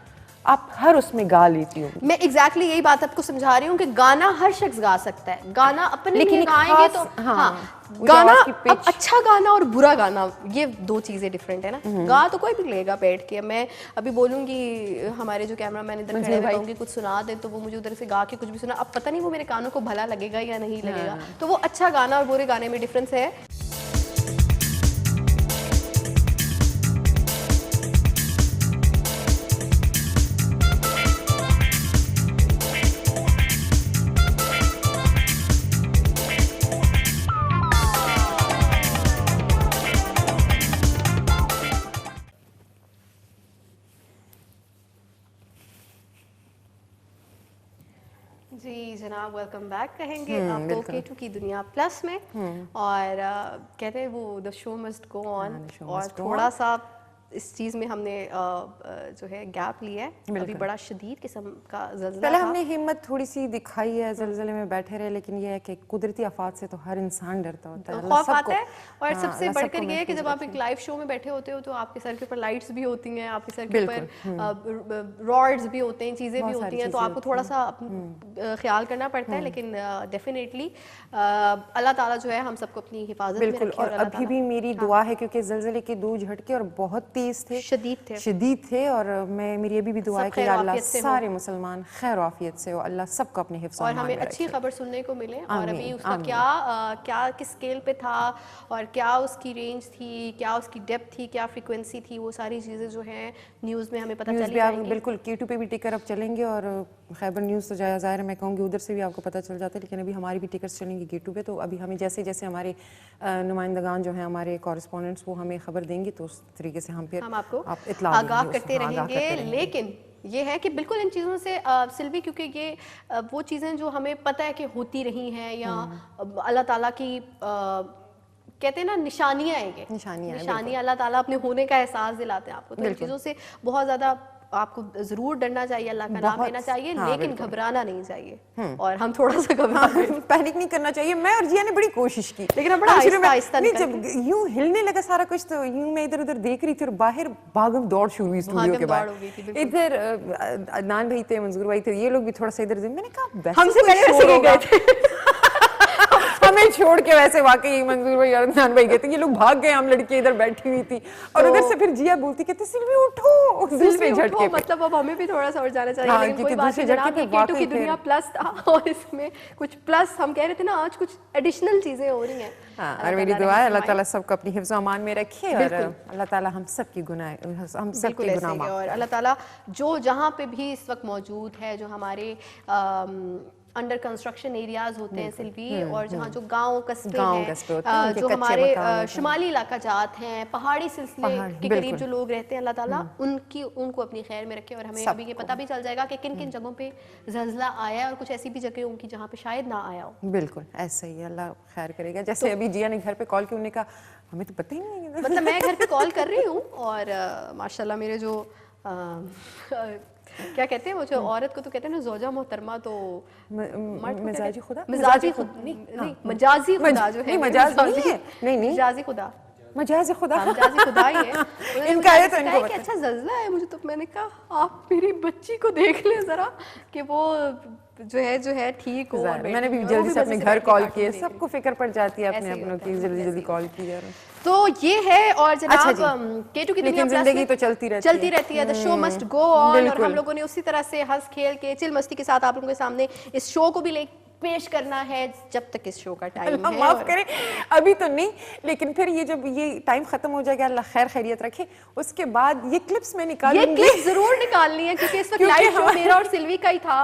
आप हर उसमें गा लेती हो। मैं एग्जैक्टली यही बात आपको समझा रही हूँ कि गाना हर शख्स गा सकता है। गाना अपने लेकिन लिए एक गाएंगे खास- तो हाँ, वो जो गाना आवाज़ की अब pitch- अच्छा गाना और बुरा गाना, ये दो चीजें डिफरेंट है ना। गा तो कोई भी लेगा बैठ के। मैं अभी बोलूंगी हमारे जो कैमरामैन इधर खड़े हैं, कहूंगी कुछ सुना दे, तो वो मुझे उधर से गा के कुछ भी सुना। अब पता नहीं वो मेरे कानों को भला लगेगा या नहीं लगेगा। तो वो अच्छा गाना और बुरे गाने में डिफरेंस है। जी जनाब, वेलकम बैक कहेंगे आपको K2 की दुनिया प्लस में। और कहते हैं वो the show must go on, और थोड़ा सा इस चीज़ में हमने जो है गैप लिया है। अभी बड़ा शदीद किस्म का ज़ल्ज़ला पहले था। हमने हिम्मत थोड़ी सी दिखाई है, ज़ल्ज़ले में बैठे रहे, लेकिन ये है कि कुदरती आफात से तो हर इंसान डरता होता है। खौफ आता है। और हाँ, सबसे अल्लाह बढ़कर सबको ये है कि जब आप महफूज एक लाइव शो में बैठे होते हो तो आपके सर के ऊपर लाइट्स भी होती हैं, आपके सर के ऊपर रॉड्स भी होते हैं, चीज़ें भी होती हैं, तो आपको थोड़ा सा ख्याल करना पड़ता है। लेकिन डेफिनेटली अल्लाह ताला जो है हम सबको अपनी हिफाजत में बिल्कुल। रखे। और अभी भी मेरी दुआ है, क्योंकि ज़ल्ज़ले के 2 झटके और बहुत तेज थे, शदीद थे, और मैं मेरी अभी भी दुआ है कि अल्लाह सारे मुसलमान खैर आफियत से हो, अल्लाह सबको अपने हिफ्ज़ और हमें अच्छी खबर सुनने को मिले। और अभी उसका क्या किस स्केल पे था, और क्या उसकी रेंज थी, क्या उसकी डेप्थ थी, क्या फ्रीक्वेंसी थी, वो सारी चीज़ें जो हैं न्यूज़ में हमें पता चली जाएंगी। बिल्कुल K2 पे भी टिकर अब चलेंगे, और खैबर न्यूज़ तो ज़ाहिर है मैं कहूँगी उधर से भी आपको पता चल जाता है, लेकिन अभी हमारी भी टिकट्स चलेंगी K2 पे। तो अभी हमें जैसे जैसे हमारे नुमाइंदगान जो हैं, हमारे कॉरेस्पॉन्डेंट्स, वो हमें खबर देंगी, तो उस तरीके से हम फिर आपको इत्तला आगाह करते रहेंगे। लेकिन ये है कि बिल्कुल इन चीज़ों से सिल्वी, क्योंकि ये वो चीज़ें जो हमें पता है कि होती रही हैं, या अल्लाह ताला की कहते हैं ना निशानियाँ हैं, ये निशानियाँ अल्लाह ताला अपने होने का एहसास दिलाते हैं आपको। तो इन चीज़ों से बहुत ज़्यादा आपको जरूर डरना चाहिए, अल्लाह का नाम लेना चाहिए, लेकिन घबराना नहीं चाहिए। और हम थोड़ा सा पैनिक नहीं करना चाहिए। मैं और जिया ने बड़ी कोशिश की, लेकिन हम बड़ा आहिस्ता नहीं, जब यूं हिलने लगा सारा कुछ, तो यूं मैं इधर उधर देख रही थी, और बाहर भागम दौड़ शुरू हुई स्टूडियो के बाहर। इधर अदनान भाई थे, मंजूर भाई थे, ये लोग भी थोड़ा सा इधर, मैंने कहा हमसे पहले गए थे हमें छोड़ के। वैसे वाकई मंजूर भाई और अदनान भाई गए थे, ये लोग भाग गए, हम लड़कियां इधर बैठी हुई थी, और उधर से फिर जिया बोलती, कहते सिल्वी उठो दूसरे झटके पे। मतलब अब हमें भी थोड़ा सा और जाना चाहिए। हाँ, लेकिन कोई बात नहीं जनाब, ये K2 की दुनिया प्लस था, और इसमें कुछ प्लस हम कह रहे थे ना, आज कुछ एडिशनल चीजें हो रही हैं। हाँ, और मेरी दुआ है अल्लाह ताला सबको अपनी हिफ्ज़ अमान में रखे, और अल्लाह ताला हम सबकी गुनाह, हम सबके गुनाह माफ़, और अल्लाह ताला जो जहाँ पे भी इस वक्त मौजूद है, जो हमारे अंडर कंस्ट्रक्शन एरियाज होते हैं सिल्वी, और जहाँ जो गांव कस्बे हैं, जो हमारे शुमाली इलाका जात हैं, पहाड़ी सिलसिले के करीब जो लोग रहते हैं, अल्लाह ताला उनको अपनी खैर में रखे। और हमें अभी ये पता भी चल जाएगा कि किन किन जगहों पे ज़ल्ज़ला आया है, और कुछ ऐसी भी जगह होंगी जहाँ पे शायद ना आया हो। बिल्कुल ऐसा ही, अल्लाह खैर करेगा। जैसे अभी जिया ने घर पे कॉल किया, उन्होंने कहा हमें तो पता ही नहीं है, मतलब मैं घर पे कॉल कर रही हूँ, और माशाल्लाह मेरे जो क्या कहते हैं वो जो औरत को तो कहते हैं ना ज़ौजा मोहतरमा, तो मजाजी खुदा, मजाजी खुदा नहीं, मजाजी खुदा जो है, मजाज नहीं है, नहीं मजाजी खुदा, मजाज खुदा, मजाज खुदा ही है। इनका है तो इनको इनको कि अच्छा जल्जला है मुझे, तो मैंने कहा आप मेरी बच्ची को देख ले जरा कि वो जो है ठीक हो। मैंने भी जल्दी से अपने घर कॉल किए, सबको फिक्र पड़ जाती है अपने अपनों की, जल्दी जल्दी कॉल किया। तो ये है। और जनाब अच्छा केटू की दुनिया जिंदगी तो चलती रहती है, the show must go on. और हम लोगों ने उसी तरह से हंस खेल के चिल मस्ती के साथ आप लोगों के सामने इस शो को भी पेश करना है जब तक इस शो का टाइम है। माफ करें अभी तो नहीं, लेकिन फिर ये जब ये टाइम खत्म हो जाएगा, अल्लाह खैर खैरियत रखे, उसके बाद ये क्लिप्स मैं निकालूंगी। ये क्लिप जरूर निकालनी है क्योंकि इस वक्त लाइव शो मेरा और सिल्वी का ही था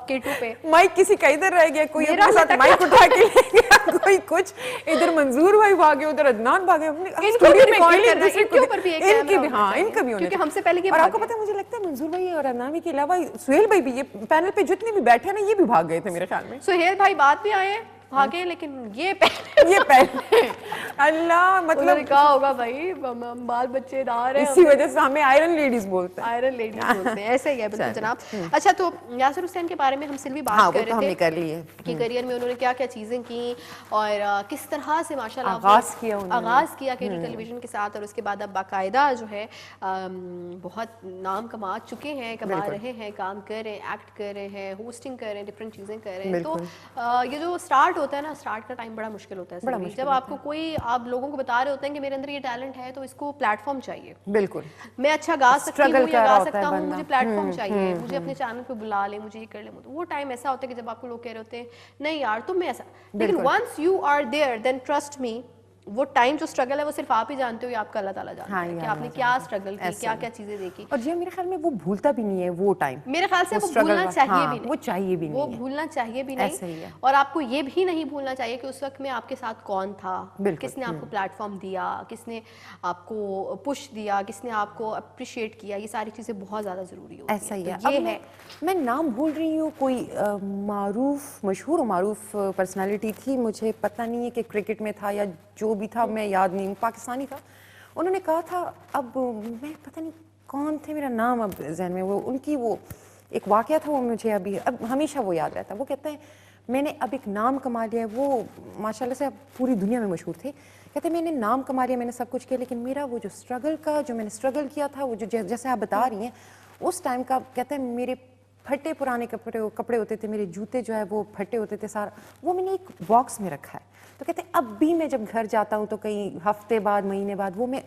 केटू पे। माइक किसी का इधर रह गया, कोई अपने साथ माइक उठा के ले गया, कोई कुछ, इधर मंजूर भाई भागे, उधर अदनान भागे, इनके ऊपर भी एक इनके भी, हाँ इनका भी, क्योंकि हमसे पहले और आपको पता है मुझे लगता है मंजूर भाई और अदनान के अलावा सुहेल भाई भी, ये पैनल पे जितने भी बैठे ना ये भी भाग गए थे मेरे ख्याल में। सुहेल भाई बाद में आए भागे, लेकिन ये पहले अल्लाह मतलब क्या होगा भाई, बाल बच्चेदार है, इसी वजह से हमें आयरन लेडीज बोलते हैं। आयरन लेडीज बोलते हैं, ऐसे ही है बिल्कुल जनाब। अच्छा तो यासिर हुसैन के बारे में हम सिर्फ भी बात कर रहे थे कर ली है कि करियर में उन्होंने क्या क्या चीजें की और किस तरह से माशाल्लाह आगाज किया केटू टेलीविजन के साथ, और उसके बाद अब बाकायदा जो है बहुत नाम कमा चुके हैं, कमा रहे हैं, काम कर रहे हैं, एक्ट कर रहे हैं, होस्टिंग कर रहे हैं, डिफरेंट चीजें कर रहे हैं। तो ये जो स्टार्ट होता है ना, स्टार्ट का टाइम बड़ा मुश्किल होता है जब आपको कोई, आप लोगों को बता रहे होते हैं कि मेरे अंदर ये टैलेंट है तो इसको प्लेटफॉर्म चाहिए। बिल्कुल मैं अच्छा गा सकती हूँ या गा सकता हूँ, मुझे प्लेटफॉर्म चाहिए, मुझे अपने चैनल पे बुला ले, मुझे ये कर ले। वो टाइम ऐसा होता है कि जब आपको लोग कह रहे होते हैं नहीं यार तुम में ऐसा, लेकिन once you are there then trust me, वो टाइम जो स्ट्रगल है वो सिर्फ आप ही जानते हो या आपका अल्लाह ताला जानता है कि आपने क्या स्ट्रगल की, क्या क्या चीजें देखी। और जी मेरे ख्याल में वो भूलता भी नहीं है वो टाइम, मेरे ख्याल से वो भूलना चाहिए भी नहीं, वो चाहिए भी नहीं, वो भूलना चाहिए भी नहीं। और आपको ये भी नहीं भूलना चाहिए कि उस वक्त में आपके साथ कौन था, किसने आपको प्लेटफॉर्म दिया, किसने आपको पुश दिया, किसने आपको अप्रिशिएट किया, ये सारी चीजें बहुत ज्यादा जरूरी होती हैं। ऐसा ही है। ये है, मैं नाम भूल रही हूँ, कोई मशहूर और मारूफ पर्सनालिटी थी, मुझे पता नहीं है कि क्रिकेट में था या जो भी था, मैं याद नहीं, पाकिस्तानी था। उन्होंने कहा था, अब मैं पता नहीं कौन थे, मेरा नाम अब जहन में, वो उनकी वो एक वाकया था, वो मुझे अभी अब हमेशा वो याद रहता है। वो कहते हैं मैंने अब एक नाम कमा लिया है, वो माशाल्लाह से अब पूरी दुनिया में मशहूर थे। कहते हैं मैंने नाम कमा लिया, मैंने सब कुछ किया, लेकिन मेरा वो जो स्ट्रगल का, जो मैंने स्ट्रगल किया था, वो जो जैसे आप बता रही हैं उस टाइम का, कहते हैं मेरे फटे पुराने कपड़े होते थे, मेरे जूते जो है वो फटे होते थे, सारा वो मैंने एक बॉक्स में रखा है। तो कहते हैं अब भी मैं जब घर जाता हूँ तो कई हफ्ते बाद, महीने बाद, वो मैं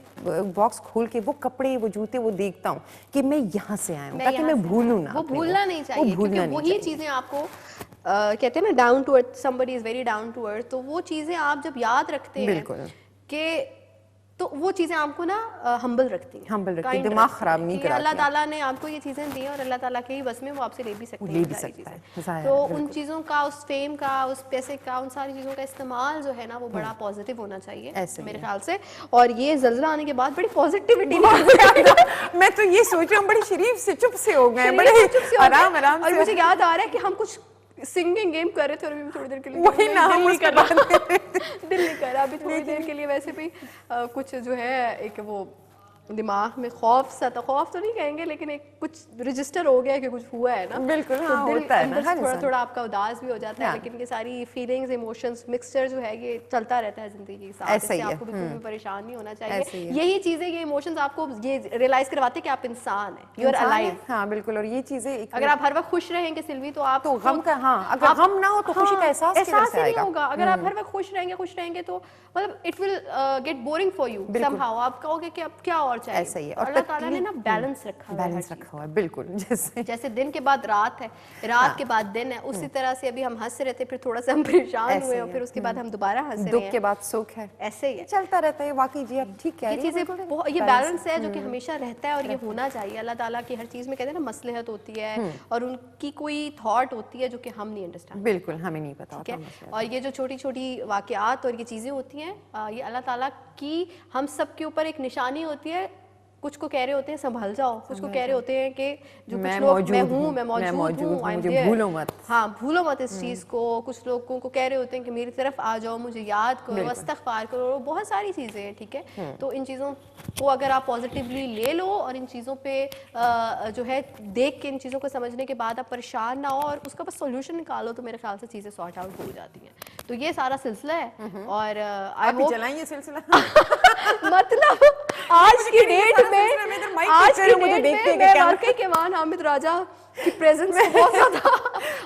बॉक्स खोल के वो कपड़े, वो जूते, वो देखता हूँ कि मैं यहाँ से आया हूँ, ताकि मैं भूलूँ ना। वो भूलना नहीं चाहिए, क्योंकि वही चीजें आपको कहते हैं ना down to earth, somebody is very down to earth, तो वो चीजें आप जब याद रखते हैं कि तो वो चीज़ें आपको ना हम्बल रखती हैं, दिमाग खराब नहीं कराती। अल्लाह ताला ने आपको ये चीज़ें दी और अल्लाह ताला के ही बस में वो आपसे ले भी सकते हैं। तो उन चीज़ों का, उस फेम का, उस पैसे का, उन सारी चीज़ों का इस्तेमाल जो है ना वो बड़ा पॉजिटिव होना चाहिए मेरे ख्याल से। और ये ज़ल्ज़ला आने के बाद बड़ी पॉजिटिविटी मैं तो ये सोच रही हूँ, बड़ी शरीफ से चुप से हो गए, बड़े आराम आराम से। और मुझे याद आ रहा है कि हम कुछ सिंगिंग गेम कर रहे थे और अभी थोड़ी देर के लिए वही ना हम दिल नहीं कर रहा अभी थोड़ी देर के लिए वैसे भी कुछ जो है एक वो दिमाग में खौफ तो नहीं कहेंगे, लेकिन एक कुछ रजिस्टर हो गया कि कुछ हुआ है ना। बिल्कुल तो हाँ, दिल होता है अंदर से थोड़ा आपका उदास भी हो जाता है, लेकिन ये सारी फीलिंग्स, इमोशंस मिक्सचर जो है ये चलता रहता है जिंदगी के साथ। इससे आपको बिल्कुल भी परेशान नहीं होना चाहिए। यही चीजें, ये इमोशंस आपको ये रियलाइज करवाते हैं कि आप इंसान हैं, यू आर अलाइव। हाँ बिल्कुल। और ये चीजें अगर आप हर वक्त खुश रहेंगे सिल्वी तो आप तो गम का, हाँ अगर गम ना हो तो खुशी का एहसास नहीं होगा। अगर आप हर वक्त खुश रहेंगे तो मतलब it will get boring for you somehow. आप कहोगे कि अब क्या और चाहिए। ऐसा ही है। अल्लाह ताला ने ना बैलेंस रखा हुआ है बिल्कुल। जैसे दिन के बाद रात है, रात के बाद दिन है, उसी तरह से अभी हम हंस रहे थे, फिर थोड़ा सा हम परेशान हुए और फिर उसके बाद हम दोबारा हंस रहे हैं। दुख के बाद सुख है, ऐसे ही है, चलता रहता है। वाकई जी आप ठीक कह रही हैं। ये चीजें, ये बैलेंस है जो कि हमेशा रहता है और ये होना चाहिए। अल्लाह ताला की हर चीज में कहते हैं ना मसलहत होती है और उनकी कोई थॉट होती है जो कि हम नहीं अंडरस्टैंड, बिल्कुल हमें नहीं पता होता। और ये जो छोटी छोटी वाकयात और ये चीजें होती हैं, ये अल्लाह ताला की हम सब के ऊपर एक निशानी होती है। कुछ को कह रहे होते हैं संभल जाओ, कुछ को कह रहे होते हैं कि जो मैं कुछ लोग मैं मौजूद हूँ, हूँ, मैं मौजूद हूँ, I'm मुझे there। भूलो मत। हाँ, भूलो मत इस चीज़ को। कुछ लोगों को कह रहे होते हैं कि मेरी तरफ आ जाओ, मुझे याद करो, इस्तग़फ़ार करो, बहुत सारी चीज़ें हैं, ठीक है। तो इन चीज़ों को अगर आप पॉजिटिवली ले लो और इन चीज़ों पे जो है देख के इन चीज़ों को समझने के बाद आप परेशान ना हो और उसका बस सोल्यूशन निकालो, तो मेरे ख्याल से चीज़ें सॉर्ट आउट हो जाती हैं। तो ये सारा सिलसिला है और आई होप चलाएंगे सिलसिला मतलब आज की डेट में मैं वाकई केवान हामिद राजा की प्रेजेंस में बहुत ज्यादा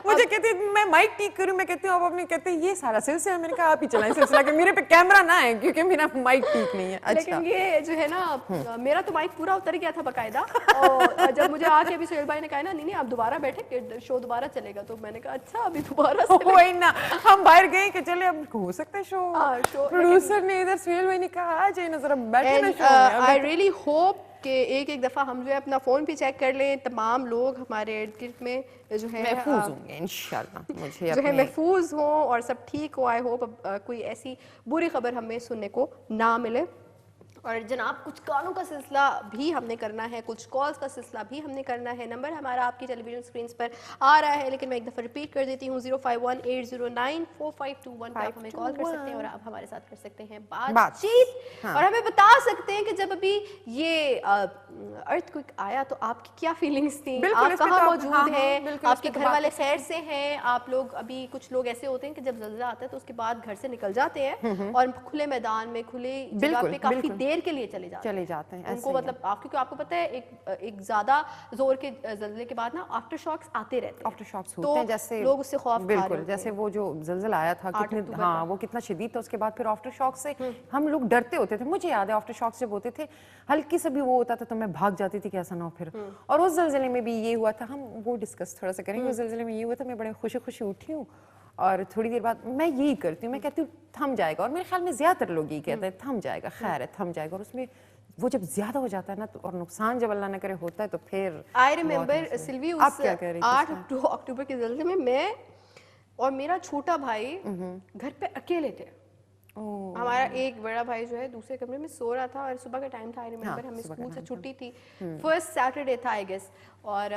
मुझे कहती है मैं माइक ठीक करूं, मैं कहती हूँ आप अपनी कहते हैं ये सारा सिलसिला, मैंने कहा आप ही चलाएं सिलसिला कि मेरे पे कैमरा ना है क्योंकि मेरा माइक ठीक नहीं है। अच्छा लेकिन ये जो है ना मेरा तो माइक पूरा उतर गया था बकायदा और जब मुझे आके अभी सोहेल भाई ने कहा ना नहीं आप दोबारा बैठे शो दोबारा चलेगा, तो मैंने कहा अच्छा अभी दोबारा वही ना हम बाहर गए कि चले अब हो सकता है शो प्रोड्यूसर ने इधर सोहेल भाई ने कहा आ जाए ना जरा बैठे ना शो में। आई रियली होप कि एक दफ़ा हम जो है अपना फ़ोन भी चेक कर लें, तमाम लोग हमारे एडकिट में जो है महफूज होंगे इंशाल्लाह, मुझे जो है महफूज हों और सब ठीक हो। आई होप कोई ऐसी बुरी खबर हमें सुनने को ना मिले। और जनाब कुछ गानों का सिलसिला भी हमने करना है, कुछ कॉल्स का सिलसिला भी हमने करना है। नंबर हमारा आपकी टेलीविजन स्क्रीन पर आ रहा है, लेकिन मैं एक दफ़ा रिपीट कर देती हूँ 0518094521 पर आप हमें कॉल कर सकते हैं और आप हमारे साथ कर सकते हैं बातचीत और हमें बता सकते हैं कि जब अभी ये अर्थक्वेक आया तो आपकी क्या फीलिंग्स थी, आप कहाँ मौजूद हैं, आपके घर वाले खैर से हैं, आप लोग अभी कुछ लोग ऐसे होते हैं कि जब ज़ल्ज़ला आता है तो उसके बाद घर से निकल जाते हैं और खुले मैदान में खुले जगह पे काफी देर के लिए चले जाते हैं उनको मतलब क्योंकि आपको पता है एक ज्यादा जोर के ज़ल्ज़ले के बाद ना आफ्टर शॉक्स आते रहते हैं, आफ्टर शॉक्स होते हैं जैसे लोग उससे खौफ बिल्कुल जैसे वो जो ज़ल्ज़ला आया था कितने हाँ वो कितना शदीद था, उसके बाद फिर आफ्टर शॉक से हम लोग डरते होते थे। मुझे याद है आफ्टर शॉक्स जब होते थे हल्की से भी वो होता था तो मैं भाग जाती थी कि ऐसा ना हो फिर। और उस ज़ल्ज़ले में भी ये हुआ था, हम वो डिस्कस थोड़ा सा करेंगे। उस ज़ल्ज़ले में ये हुआ था मैं बड़े खुशी खुशी उठी हूँ और थोड़ी देर बाद मैं यही करती हूँ, मैं कहती हूँ थम जाएगा और मेरे ख्याल में ज़्यादातर लोग यही कहते हैं थम जाएगा, खैर है थम जाएगा। और उसमें वो जब ज्यादा हो जाता है ना तो और नुकसान जब अल्लाह न करे होता है तो फिर आई रिमेम्बर सिल्वी उस 8 अक्टूबर के ज़ल्ज़ले में मैं और मेरा छोटा भाई घर पे अकेले थे। हमारा एक बड़ा भाई जो है दूसरे कमरे में सो रहा था और सुबह का टाइम था। आई रिमेम्बर हमें स्कूल से छुट्टी थी, फर्स्ट सैटरडे था आई गेस, और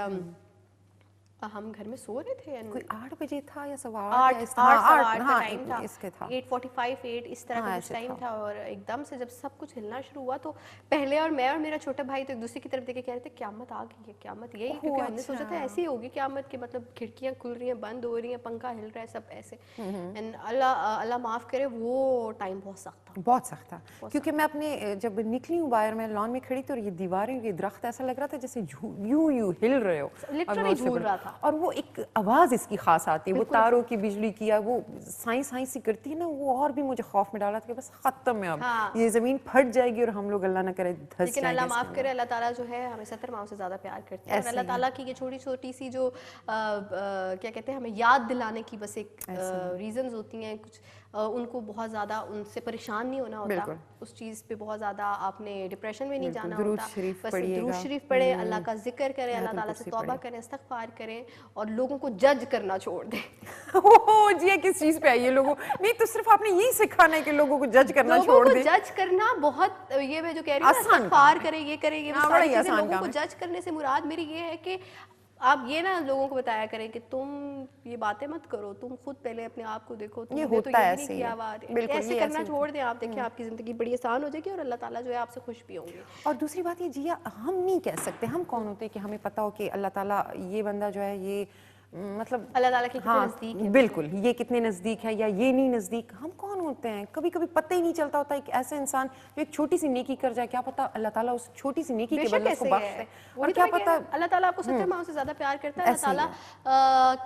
हम घर में सो रहे थे। कोई 8 बजे था या 8 का टाइम था, इसके था 8:45 8 इस तरह का कुछ टाइम था। और एकदम से जब सब कुछ हिलना शुरू हुआ तो पहले और मैं और मेरा छोटा भाई तो एक दूसरे की तरफ देख के कह रहे थे क्यामत आ गई है, क्यामत यही, क्योंकि हमने सोचा था ऐसी होगी क्यामत के मतलब खिड़कियां खुल रही हैं, बंद हो रही हैं, पंखा हिल रहा है, सब ऐसे। एंड अल्लाह माफ करे वो टाइम बहुत सख्त था, बहुत सख्त था। क्योंकि मैं अपने जब निकली हूँ बाहर में लॉन में खड़ी थी और ये दीवारें ये दरख्त ऐसा लग रहा था जैसे यूं हिल रहे हो, लिटरली झूल रहा था। और वो एक आवाज इसकी खास आती है, वो तारों की बिजली की वो साई सी करती है ना, वो और भी मुझे खौफ में डाला था कि बस खत्म है अब ये जमीन फट जाएगी और हम लोग अल्लाह ना करे धंस जाएंगे। लेकिन अल्लाह माफ करे, अल्लाह ताला जो है हमें 70 माओ से ज्यादा प्यार करते हैं और अल्लाह ताला की ये छोटी छोटी सी जो क्या कहते हैं हमें याद दिलाने की बस एक रीजंस होती हैं कुछ, उनको बहुत ज़्यादा उनसे परेशान नहीं होना होता, उस चीज़ पे बहुत ज़्यादा आपने डिप्रेशन में नहीं जाना होता, बस दुरूद शरीफ पढ़े, अल्लाह का जिक्र करें, अल्लाह ताला से तौबा करें, इस्तग़फ़ार करें और लोगों को जज करना छोड़ दें। ओह जी किस चीज़ पे आई है लोगों, नहीं तो सिर्फ आपने यही सिखाना है कि लोगों को जज करना छोड़ दें। जज करना बहुत ये मैं जो कह रही हूँ इस्तग़फ़ार करें, ये करें, ये सारी चीज़ें लोगों को जज करने से मुराद मेरी ये है कि आप ये ना लोगों को बताया करें कि तुम ये बातें मत करो, तुम खुद पहले अपने आप को देखो, तुमने तो ये नहीं किया हुआ, ऐसे करना छोड़ दें आप, देखिए आपकी ज़िंदगी बड़ी आसान हो जाएगी और अल्लाह ताला जो है आपसे खुश भी होंगे। और दूसरी बात ये जिया हम नहीं कह सकते, हम कौन होते हैं कि हमें पता हो कि अल्लाह ताला ये बंदा जो है ये मतलब अल्लाह ताला के कितने नज़दीक है, बिल्कुल ये कितने नज़दीक है या ये नहीं नज़दीक, हम कौन होते हैं, कभी कभी पता ही नहीं चलता होता एक ऐसा इंसान जो एक छोटी सी नेकी कर जाए, क्या पता अल्लाह ताला उस छोटी सी नेकी के बदले उसको बख्श दे। और क्या पता अल्लाह ताला आपको 70 माओ से ज़्यादा प्यार करता है। अल्लाह ताला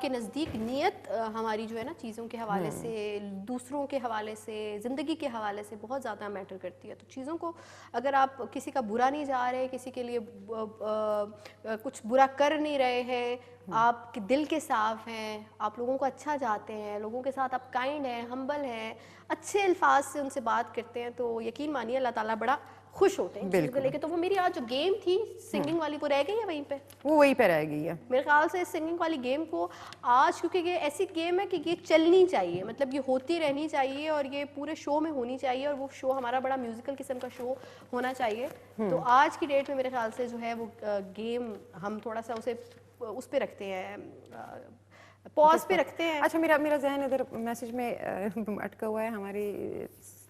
के नज़दीक नियत हमारी जो है ना चीज़ों के हवाले से, दूसरों के हवाले से, ज़िंदगी के हवाले से बहुत ज़्यादा मैटर करती है। तो चीज़ों को अगर आप किसी का बुरा नहीं जा रहे, किसी के लिए कुछ बुरा कर नहीं रहे हैं, आपके दिल के साफ हैं, आप लोगों को अच्छा चाहते हैं, लोगों के साथ आप काइंड हैं, हम्बल हैं, अच्छे अल्फाज से उनसे बात करते हैं, तो यकीन मानिए अल्लाह ताला बड़ा खुश होते हैं इस चीज़ को लेके। तो वो मेरी आज जो गेम थी सिंगिंग वाली, वो रह गई है वहीं पे, वो वहीं पे रह गई है मेरे ख्याल से। इस सिंगिंग वाली गेम को आज, क्योंकि ये ऐसी गेम है कि ये चलनी चाहिए, मतलब ये होती रहनी चाहिए और ये पूरे शो में होनी चाहिए, और वो शो हमारा बड़ा म्यूजिकल किस्म का शो होना चाहिए। तो आज की डेट में मेरे ख्याल से जो है वो गेम हम थोड़ा सा उसे उस पे रखते हैं, पॉज पे रखते हैं। अच्छा, मेरा जहन इधर मैसेज में अटका हुआ है। हमारे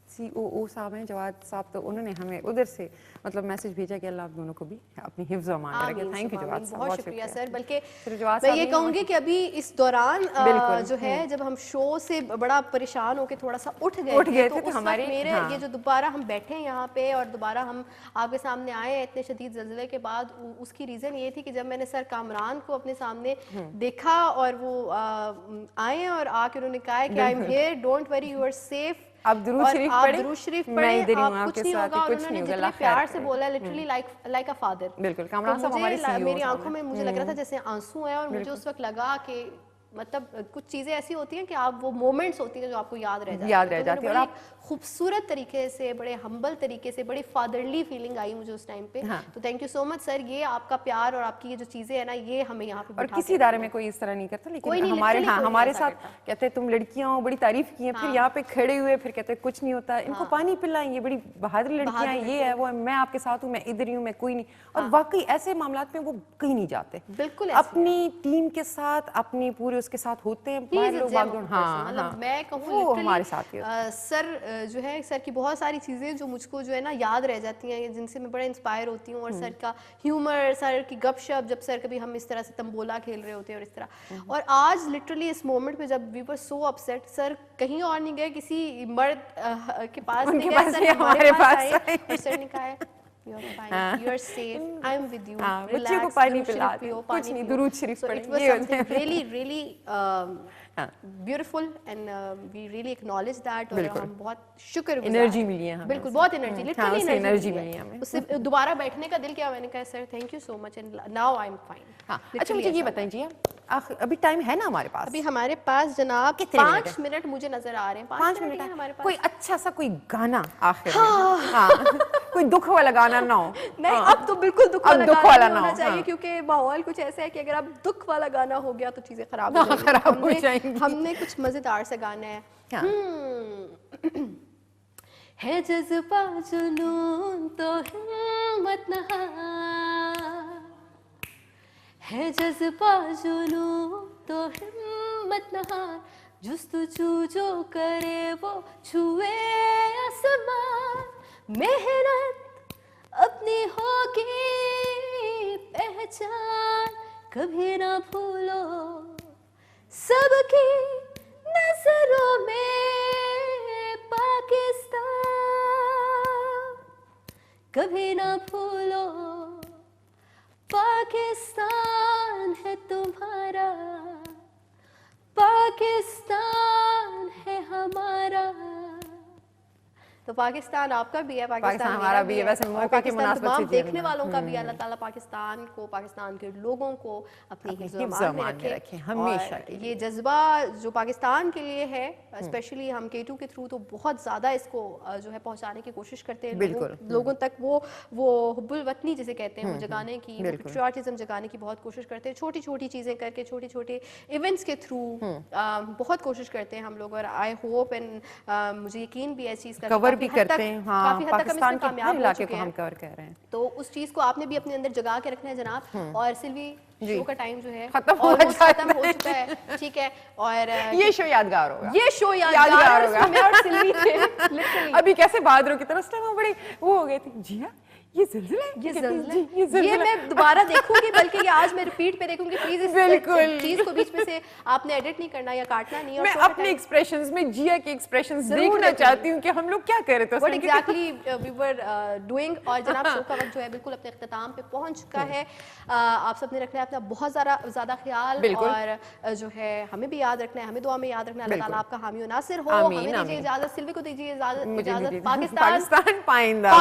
COO साहब हैं जवाद साहब, तो उन्होंने हमें उधर से मतलब मैसेज भेजा कि अल्लाह आप दोनों को भी अपनी हिफ्ज़ व अमान में रखे। थैंक यू जवाद साहब, बहुत शुक्रिया सर। बल्कि जवाद मैं साहब ये ने कहूँगी कि अभी इस दौरान जो है हम्म। जब हम शो से बड़ा परेशान होकर थोड़ा सा उठ गए थे, तो उस वक्त मेरे ये जो दोबारा हम बैठे हैं यहाँ पे और दोबारा हम आपके सामने आए हैं इतने शदीद ज़ल्ज़ले के बाद, उसकी रीज़न ये थी कि जब मैंने सर कामरान को अपने सामने देखा और वो आए और आके उन्होंने कहा कि I am here, don't worry, you are safe, आप दुरूद शरीफ पढ़े, दुरूद शरीफ मैं पढ़े, इधर ही हूं आप आपके कुछ नहीं साथ, होगा। और कुछ उन्होंने नहीं होगा, जितने अल्लाह प्यार खैर से करे। बोला, लिटरली लाइक अ फादर। बिल्कुल, कामरान साहब हमारे CEO मेरी साहब आंखों में मुझे लग रहा था जैसे आंसू हैं, और मुझे उस वक्त लगा कि मतलब कुछ चीज़ें ऐसी होती हैं कि आप वो मोमेंट्स होती हैं जो आपको याद रह जाती है। और आप खूबसूरत तरीके से, बड़े हम्बल तरीके से, बड़ी फादरली फीलिंग आई मुझे उस टाइम पे। तो thank you so much sir, ये आपका प्यार और आपकी ये जो चीज़ें हैं ना, ये हमें यहाँ पे और किसी इदारे में कोई इस तरह नहीं करता, लेकिन हमारे साथ कहते तुम लड़कियां हो, बड़ी तारीफ की है, फिर यहाँ पे खड़े हुए फिर कहते कुछ नहीं होता, इनको पानी पिलाएं, ये बड़ी बहादुर लड़कियां, ये है वो है, मैं आपके साथ हूँ, मैं इधर ही हूँ, मैं कोई नहीं। और वाकई ऐसे मामलात में वो कहीं नहीं जाते, बिल्कुल अपनी टीम के साथ, अपनी पूरे उसके साथ होते हैं। मतलब मैं कहूँ हमारे साथ सर जो है, सर की बहुत सारी चीज़ें जो मुझको जो है ना याद रह जाती हैं, जिनसे मैं बड़ा इंस्पायर होती हूँ। और सर का ह्यूमर, सर की गपशप, जब सर कभी हम इस तरह से तंबोला खेल रहे होते हैं और इस तरह। और आज लिटरली इस मोमेंट पे जब we were so upset, sir कहीं और नहीं गए, किसी मर्द के पास नहीं गए, सर हमारे पास आए और सर ने कहा You are fine. You are safe. I am with you. बच्चे को पानी पिला दो, कुछ नहीं, दुरूद शरीफ पढ़ें। So it was something really beautiful and we really acknowledge that. और हम बहुत शुक्रगुजार, एनर्जी मिली है हमें, बिल्कुल बहुत एनर्जी, लिटरली एनर्जी मिली है हमें। उससे दोबारा बैठने का दिल किया, मैंने कहा sir thank you so much and now I am fine. अच्छा, मुझे ये बताइए, अभी टाइम है ना हमारे पास? अभी हमारे पास जनाब 5 मिनट मुझे नजर आ रहे हैं। 5 मिनट है हमारे पास। कोई अच्छा सा कोई गाना आखिर में, कोई दुख वाला गाना ना हो। नहीं, अब तो बिल्कुल दुख वाला गाना होना चाहिए, क्योंकि माहौल कुछ ऐसा है कि अगर अब दुख वाला गाना हो गया तो चीजें खराब हो जाएंगी। हमने कुछ मजेदार सा गाना है जज्बा जुनून तो हिम्मत नहार, है जज्बा जुनून तो हिम्मत नहार, जुस्तजू जो करे वो छुए आसमान, मेहनत अपनी होगी पहचान, कभी ना भूलो सबकी नजरों में पाकिस्तान, कभी ना भूलो पाकिस्तान है तुम्हारा, पाकिस्तान है हमारा। तो पाकिस्तान आपका भी है, पाकिस्तान हमारा भी है, वैसे मौके की मुनासिबत से तमाम देखने वालों का भी। अल्लाह ताला पाकिस्तान को, पाकिस्तान के लोगों को अपनी हिफ्ज़-ओ-अमान में रखे हमेशा। ये जज्बा जो पाकिस्तान के लिए है, स्पेशली हम K2 के थ्रू तो बहुत ज़्यादा इसको जो है पहुंचाने की कोशिश करते हैं, लोगों तक वो हुब्बुल वतनी जिसे कहते हैं वो जगाने की, पैट्रियटिज्म जगाने की बहुत कोशिश करते हैं। छोटी छोटी चीज़ें करके, छोटे छोटे इवेंट्स के थ्रू बहुत कोशिश करते हैं हम लोग। और आई होप एंड मुझे यकीन भी है इस चीज़ का भी करते हैं, काफी हद तक पाकिस्तान के हर इलाके को हम कवर कर रहे हैं। तो उस चीज को आपने भी अपने अंदर जगा के रखना है जनाब। और सिल्वी, शो का टाइम जो है खत्म हो चुका है, ठीक है। और ये शो यादगार होगा, ये शो यादगार होगा। मैं और सिल्वी थे अभी कैसे बहादुरों की तरह बड़े वो हो गए थे, जिया ये ज़िलज़िला, ये मैं दोबारा देखूंगी, बल्कि ये आज मैं रिपीट पे देखूंगी। प्लीज इस चीज को बीच में से आपने एडिट नहीं करना या काटना नहीं। मैं अपने एक्सप्रेशंस में जिया के एक्सप्रेशंस देखना चाहती हूँ कि हम लोग क्या कर रहे थे, what exactly we were doing. और जनाब शो का वक्त जो है बिल्कुल अपने इख्तिताम पे पहुंच चुका है। आप सबने रखना है अपना बहुत ज्यादा ख्याल, और जो है हमें भी याद रखना है, हमें दुआ में याद रखना है। अल्लाह ताला आपका हामी और नासिर हो। हमें दीजिए इजाजत, सिल्वी को दीजिए इजाजत। पाकिस्तान पाइंदा।